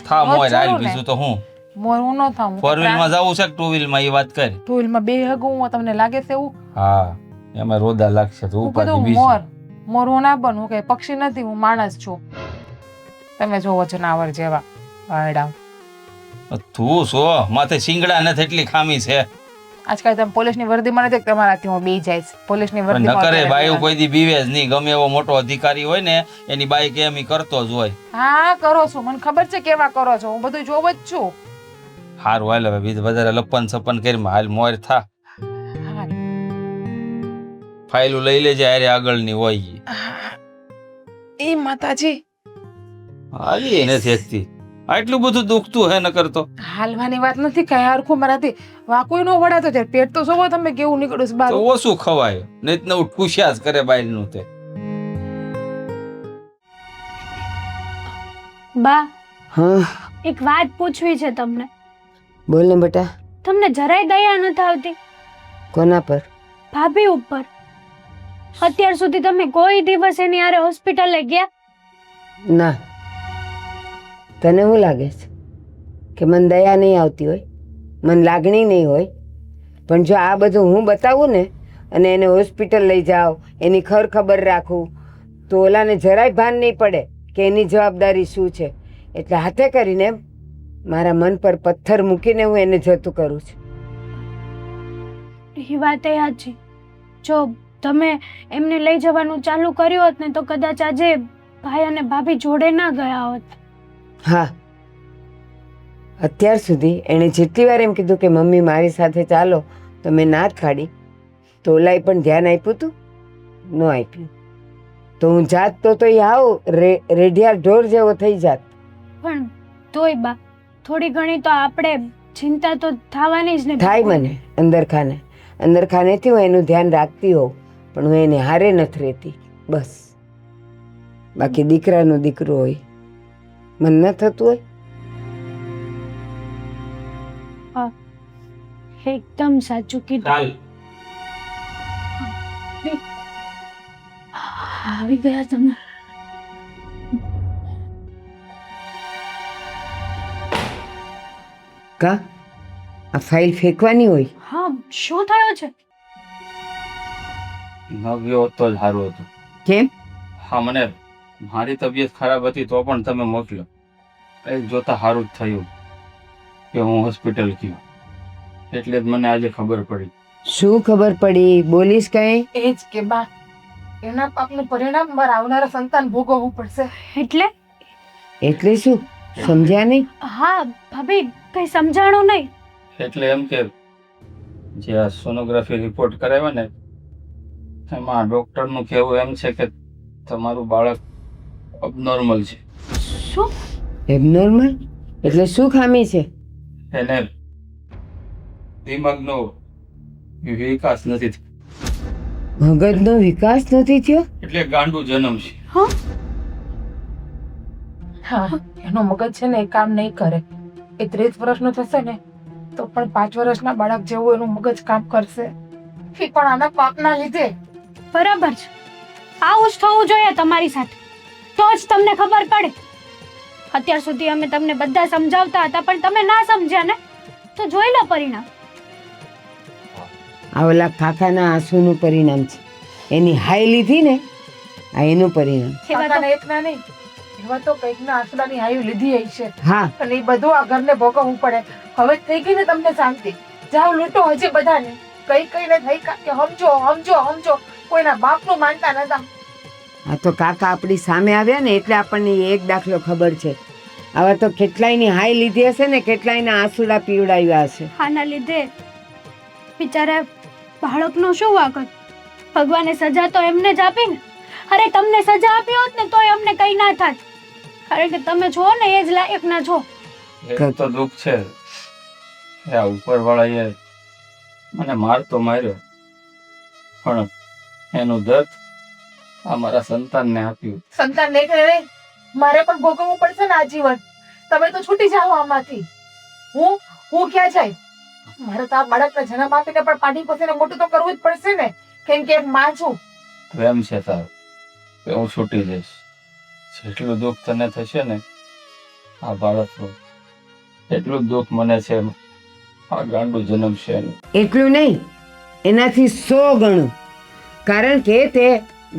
થા મોર હાલ, બીજું તો હું મોર હું ન થાઉં. 4 વ્હીલમાં જવું છે કે 2 વ્હીલમાં એ વાત કર. 2 વ્હીલમાં 2 હગું તમને લાગે છે એવું? હા એમાં રોદા લાગશે તો હું ઉપાધિ કીધું બીજી. મોર હું ના બનું, હું કઈ પક્ષી નથી, હું માણસ છું. તમે જોવો જનાવર જેવા વાયડા. તું સો માથે શિંગડા નથી એટલી ખામી છે. આજકાલ તમે પોલીસની વર્દીમાં નથી, તમારાથી હું બી જઈશ પોલીસની ન કરે વર્દીમાં. બાઈ કોઈ દી બીવે જ નહીં. ગમે એવો મોટો અધિકારી હોય ને એની બાઈ કે એમ ઈ કરતો જ હોય. હા કરો છો, મને ખબર છે કેવા કરો છો, હું બધું જોવ જ છું. હારું હાલ હવે બીજ વધારે લપન સપન કરી હાલ મોર થા. હા. ફાઇલો લઈ લેજે અરે આગળની હોય ઈ. એ માતાજી હાલી નથી એકતી. આટલું બધું દુખતું હે ન કરતો. હાલવાની વાત નથી, કઈ હરખું મારાથી વાકુય નો વડાતો છે. પેટ તો જોવો તમે કેવું નીકળ્યું છે બહાર. તો ઓછું ખવાય નહીં તો ઠુસ્યા જ કરે બાયનું તે. બા, હા એક વાત પૂછવી છે તમને. બોલ ને બેટા. તમને જરાય દયા નથી આવતી કોના પર? ભાભી ઉપર? અત્યાર સુધી તમે કોઈ દિવસ એની હારે હોસ્પિટલે ગયા? ના. તને શું લાગે છે કે મને દયા નહીં આવતી હોય, મને લાગણી નહીં હોય? પણ જો આ બધું હું બતાવું ને અને એને હોસ્પિટલ લઈ જાઉં, એની ખબર રાખું, તો ઓલાને જરાય ભાન નહીં પડે કે એની જવાબદારી શું છે. એટલે હાથે કરીને મારા મન પર પથ્થર મૂકીને હું એને જતું કરું છું. એ વાત એ સાચી. જો તમે એમને લઈ જવાનું ચાલુ કર્યું હોત ને તો કદાચ આજે ભાઈ અને ભાભી જોડે ના ગયા હોત. હા, અત્યાર સુધી એણે જેટલી વાર એમ કીધું કે મમ્મી મારી સાથે ચાલો તો મેં ના જ કાઢી. તો ઓલાએ પણ ધ્યાન આપ્યું હતું? ન આપ્યું. તો હું જાત તો એ આવું રેઢિયા ઢોર જેવો થઈ જાત. પણ તોય બા, થોડી ઘણી તો આપણે ચિંતા તો થવાની જ ને. થાય મને અંદર ખાનેથી હું એનું ધ્યાન રાખતી હોઉં, પણ હું એને હારે નથી રહેતી બસ. બાકી દીકરાનું દીકરું હોય, મને ન થતું હોય? એકદમ સાચું કીધું. ચાલ આવી ગયા તમે. કા આ ફાઇલ ફેંકવાની હોય? હા, શું થયો છે? ન ગયો હોત તો જ સારું હતું. કેમ? હા, મને મારી તબિયત ખરાબ હતી તો પણ તમે મોકલ્યો. એ જોતા સારું જ થયું કે હું હોસ્પિટલ ગયો, એટલે જ મને આજે ખબર પડી. શું ખબર પડી? બોલીશ કઈ? એ જ કે બા એના પાપનું પરિણામ મારા આવનારા સંતાન ભોગવવું પડશે. એટલે એટલે શું સમજ્યા નહીં? હા ભાભી કઈ સમજાણું નહીં. એટલે એમ કે જે આ સોનોગ્રાફી રિપોર્ટ કરાવ્યા ને એમાં ડૉક્ટરનું કહેવું એમ છે કે તમારું બાળક અબનોર્મલ છે. શું? એબનોર્મલ એટલે શું ખામી છે? એને દિમાગનો વિકાસ નથી થયો. મગજનો વિકાસ નથી થયો? એટલે ગાંડું જન્મ છે. હા એનો મગજ છે ને એ કામ નહીં કરે. એ 30 વર્ષનો થશે ને તો પણ 5 વર્ષના બાળક જેવું એનું મગજ કામ કરશે. એ પણ આના પાપના લીધે. બરાબર છે, આવું જ થવું જોઈએ તમારી સાથે, તો જ તમને ખબર પડે. અત્યાર સુધી અમે તમને બધા સમજાવતા હતા પણ તમે ના સમજ્યા ને, તો જોઈ લો પરિણામ. આ ઓલા કાકાના આંસુનું પરિણામ છે. એની હાઈ લીધી ને, આ એનું પરિણામ. એવા તો કાકાના એકના નહીં, એવા તો કંઈકના આંસુડાની હાયું લીધી હશે. હા, અને એ બધું આ ઘરને ભોગવવું પડે. હવે થઈ ગઈ ને તમને શાંતિ. જાઓ લૂંટો હજી બધાને. કઈ કઈને થઈ કે સમજો સમજો સમજો, કોઈના બાપનું માનતા નતા. આ તો કાકા આપણી સામે આવ્યા ને એટલે આપણને એક દાખલો ખબર છે. આવા તો કેટલાયની હાઈ લીધી હશે ને, કેટલાયના આંસુડા પીવડાવ્યા હશે. આના લીધે બિચારા બાળકનો શું વાંક? ભગવાને સજા તો એમને જ આપી ને. અરે તમને સજા આપી હોત ને તોય અમને કઈ ના થાત, કારણ કે તમે છો ને એ જ લાયક ના છો. એ તો દુઃખ છે. એ આ ઉપરવાળાએ મને મારતો માર્યો, પણ એનું દર્દ આ મારા સંતાનને આપ્યું. સંતાન નહીં કરે, મારે પણ ભોગવવું પડશે ને આજીવન. તમે તો છૂટી જાઓ આમાંથી. હું ક્યાં જાય? મારે તો આ બાળકને જન્મ આપીને પણ પાડી પોસીને મોટું તો કરવું જ પડશે ને, કેમ કે એક માં છું. એમ છે તારું કે હું છૂટી જઈશ. જેટલું દુઃખ તને થશે ને આ બાળકનું, એટલું જ દુઃખ મને છે આ ગાંડું જન્મ છે એનું. એટલું નહીં, એનાથી 100 ગણું. કારણ કે તે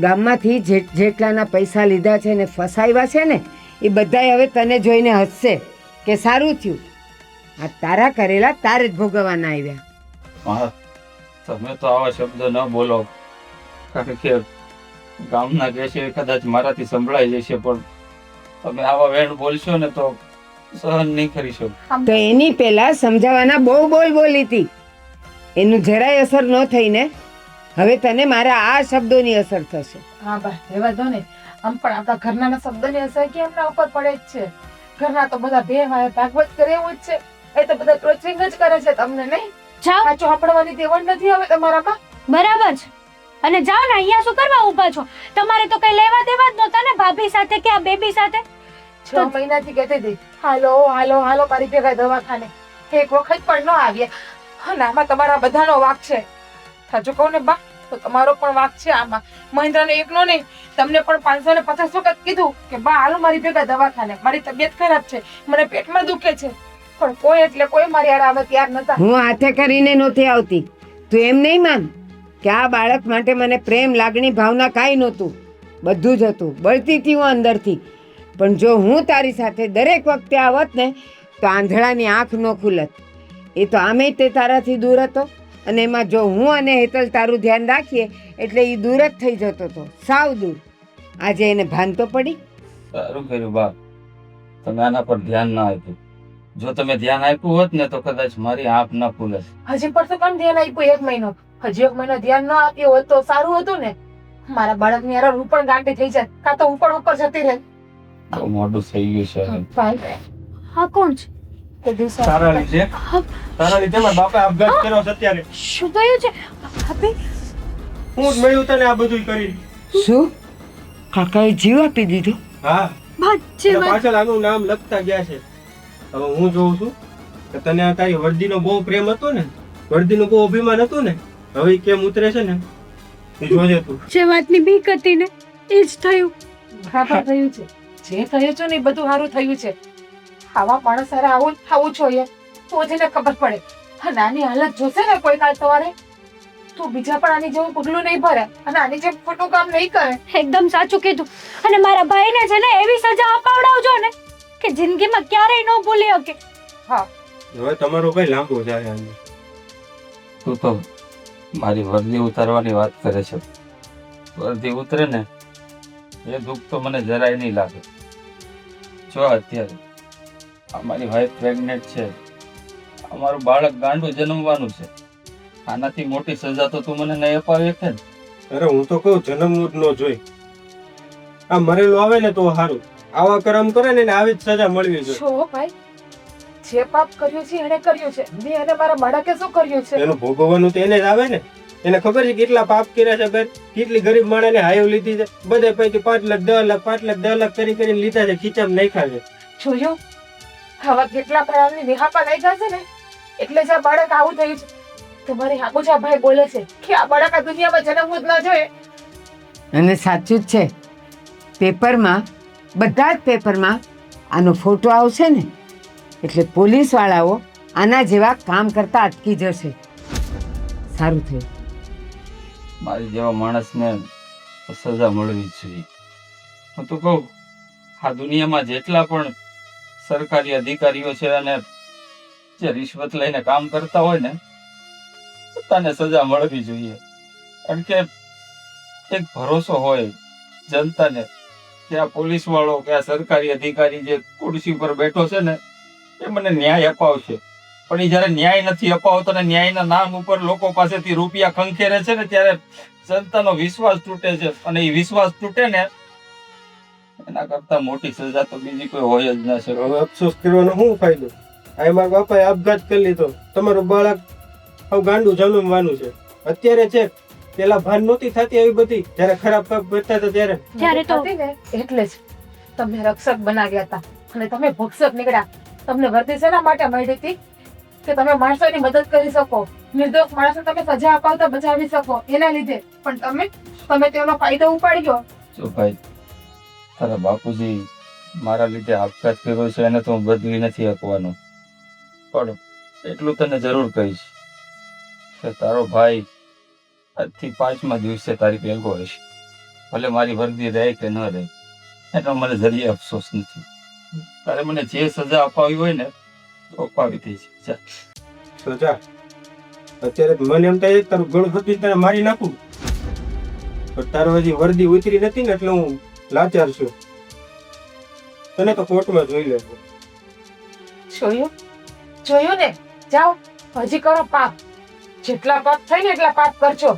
ગામમાંથી જેટલાના પૈસા લીધા છે ને ફસાવ્યા છે ને, એ બધાય હવે તને જોઈને હસશે કે સારું થયું આ તારા કરેલા તારે જ ભોગવવાના આવ્યા. હા, તમે તો આવા શબ્દ ન બોલો, કારણ કે ગામના કે છે કદાચ મારાથી સંભળાઈ જશે, પણ તમે આવા વેણ બોલશો ને તો સહન નહીં કરી શકો. તો એની પહેલા સમજાવવાના બહુ બોલી હતી, એનું જરાય અસર ન થઈને હવે તને મારા આ શબ્દોની અસર થશે. હા બા રહેવા દો ને. આમ પણ આપણા ઘરના શબ્દની અસર કે એમના ઉપર પડે જ છે. ઘરના તો બધા ભાગવત કરે એવું જ છે. એ તો બધા ક્રોચિંગ જ કરે છે તમને, નહીં? જાઓ, આ ચોપડવાની તેવડ નથી હવે તમારામાં. બરાબર છે. અને જાઓ ને, અહીંયા શું કરવા ઊભા છો? તમારે તો કઈ લેવા દેવા જ નહોતા ને ભાભી સાથે કે આ બેબી સાથે. 6 મહિનાથી કહેતી હતી હાલો હાલો હાલો મારી ભેગા દવાખાને. એક વખત પણ ન આવ્યા. અને આમાં તમારા બધાનો વાંક છે. સાચું કહું ને બા તો તમારો પણ વાંક છે આમાં. મહેન્દ્રનો એકનો નહીં, તમને પણ 550 વખત કીધું કે બા હાલો મારી ભેગા દવાખાને, મારી તબિયત ખરાબ છે, મને પેટમાં દુખે છે, પણ કોઈ એટલે કોઈ મારી હારે આવે તૈયાર નતા. હું હાથે કરીને નહોતી આવતી. તું એમ નહીં માન કે આ બાળક માટે મને પ્રેમ લાગણી ભાવના કાંઈ નહોતું, બધું જ હતું. બળતી હતી હું અંદરથી. પણ જો હું તારી સાથે દરેક વખતે આવત ને તો આંધળાની આંખ ન ખુલત. એ તો આમે તે તારાથી દૂર હતો, અને એમાં જો હું અને હેતલ તારું ધ્યાન રાખીએ એટલે એ દૂર જ થઈ જતો હતો, સાવ દૂર. આજે એને ભાન તો પડી. સારું કર્યું બાપ, તમે આના પર ધ્યાન ના આપ્યું. જો તમે ધ્યાન આપ્યું હોત ને તો કદાચ મારી આંખ ના ખુલે. હજી પણ તો કેમ ધ્યાન આપ્યું? 1 મહિનો હજી 1 મહિનો ધ્યાન ન આપ્યું હોત તો સારું હતું ને. મારા બાળકની હારે હું પણ ગાંડી થઈ જાય, કાં તો હું પણ ઉપર જતી રહે. બહુ મોડું થઈ ગયું છે. ભાઈ હા કોણ છે? તે દિવસે તારા લીધે મારા બાપે આપઘાત કર્યો છે અત્યારે. શું થયું છે ભાભી? હું જ મળ્યું તને આ બધું કરી. શું કાકાએ જીવ આપી દીધો? હા, ભાજી અને પાછળ આનું નામ લખતા ગયા છે. હવે હું જોઉં છું કે તને આ તારી વર્દીનો બહુ પ્રેમ હતો ને, વર્દીનું બહુ અભિમાન હતું ને, હવે ઈ કેમ ઉતરે છે ને એ જોજે તું. જે વાતની બીક હતી ને એ જ થયું. બરાબર થયું છે. જે થયું છે ને એ બધું સારું થયું છે. આવા માણસ હારે આવું જ થવું જોઈએ તો જેને ખબર પડે. આ નાની હાલત જોશે ને કોઈ કાલ સવારે તું બીજા પણ આની જેવું પગલું નહીં ભરે અને આની જેમ ખોટું કામ નહીં કરે. એકદમ સાચું કીધું. અને મારા ભાઈને છે ને એવી સજા અપાવડાવજો ને કે જિંદગીમાં ક્યારેય ન ભૂલી શકે. હા હવે તમારો ભાઈ લાંબો જાય આને. તું તો મારી વર્દી ઉતારવાની વાત કરે છે. વર્દી ઉતરે ને એ દુઃખ તો મને જરાય નહીં લાગે. જો અત્યારે અમારી વાઈફ પ્રેગ્નેન્ટ છે, અમારું બાળક ગાંડું જન્મવાનું છે, આનાથી મોટી સજા તો તું મને નહીં અપાવી શકે ને. અરે હું તો કહું જન્મવું જ ન જોઈ. આ મરેલું આવે ને તો સારું. આવા કર્મ કરે ને એને આવી જ સજા મળવી જોઈએ. છો ભાઈ, જે પાપ કર્યું છે એને કર્યું છે. મેં અને મારા બાળકે શું કર્યું છે? એનું ભોગવવાનું તો એને જ આવે ને. એને ખબર છે કેટલા પાપ કર્યા છે, કેટલી ગરીબ માણસને હાઈવ લીધી છે. બધે પૈકી 5 લાખ 10 લાખ 5 લાખ 10 લાખ કરીને લીધા છે, ખીચામાં નાખ્યા છે. જોયું? આવા કેટલા પ્રાણની નિહાપા લાગ્યા છે ને એટલે જ આ બાળક આવું થયું છે. તમારી હાકુજા ભાઈ બોલે છે કે આ બાળક આ દુનિયામાં જન્મવું જ ન જોઈએ. અને સાચું જ છે. પેપરમાં, બધા જ પેપરમાં આનો ફોટો આવશે ને એટલે પોલીસવાળાઓ આના જેવા કામ કરતા અટકી જશે. સારું થયું. મારી જેવા માણસને સજા મળવી જ જોઈએ. હું તો કહું આ દુનિયામાં જેટલા પણ સરકારી અધિકારીઓ છે અને જે રિશ્વત લઈને કામ કરતા હોય ને બધાને સજા મળવી જોઈએ. કારણ કે એક ભરોસો હોય જનતાને કે આ પોલીસ વાળો કે આ સરકારી અધિકારી જે ખુરશી પર બેઠો છે ને એ મને ન્યાય અપાવશે. પણ એ જયારે ન્યાય નથી અપાવતો ને ન્યાયના નામ ઉપર લોકો પાસેથી રૂપિયા ખંખેરે છે ને ત્યારે જનતાનો વિશ્વાસ તૂટે છે. અને એ વિશ્વાસ તૂટે ને એના કરતા મોટી સજા તો બીજી કોઈ હોય જ ના શકે. હવે અફસોસ કરવાનો શું ફાયદો? આ મારા બાપાએ આપઘાત કરી લીધો. તમારું બાળક હવે ગાંડું જન્મવાનું છે. અત્યારે છે, પેલા ભાન નહોતી થતી આવી બધી. જયારે ખરાબ પાપ કરતા હતા ત્યારે ત્યારે તો હતી ને એટલે જ તમને રક્ષક બનાવ્યા હતા અને તમે ભક્ષક નીકળ્યા. તમને વર્દી શેના માટે મળી હતી? કે તમે માણસોની મદદ કરી શકો, નિર્દોષ માણસો તમે સજા અપાવતા બચાવી શકો એના લીધે. પણ તમે તેનો ફાયદો ઉપાડ્યો. જો ભાઈ તારા બાપુજી મારા લીધે આપઘાત કર્યો છે એને તો હું બદલી નથી આપવાનો. પણ એટલું તને જરૂર કહીશ કે તારો ભાઈ આજથી 5મા દિવસે તારી ભેગો હશે. ભલે મારી વર્દી રહે કે ન રહે એનો મને જરીએ અફસોસ નથી. તારે મને જે સજા અપાવી હોય ને તો અપાવી દે છે. સજા અત્યારે મને એમ થાય તારું ગળું ફૂટી તને મારી નાખું. પણ તારો હજી વર્દી ઉતરી નથી ને એટલે હું લાચાર છું. તને તો કોર્ટમાં જોઈ લેજો. જોયું ને? જાઓ હજી કરો પાપ. જેટલા પાપ થાય ને એટલા પાપ કરજો.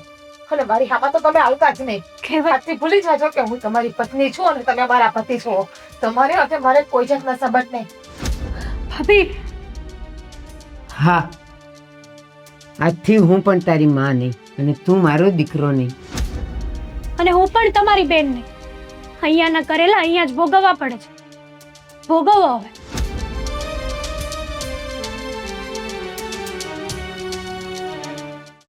અને મારી હામાં તો તમે આવતા જ નહીં. વાતથી ભૂલી જાજો કે હું તમારી પત્ની છું અને તમે મારા પતિ છો. તમારે હવે મારે કોઈ જાતના સંબંધ નહીં. ભાભી, હા, આજથી હું પણ તારી માં નહીં અને તું મારો દીકરો નહીં. અને હું પણ તમારી બેન નહીં. અહીંયાના કરેલા અહીંયા જ ભોગવવા પડે છે. ભોગવો હવે.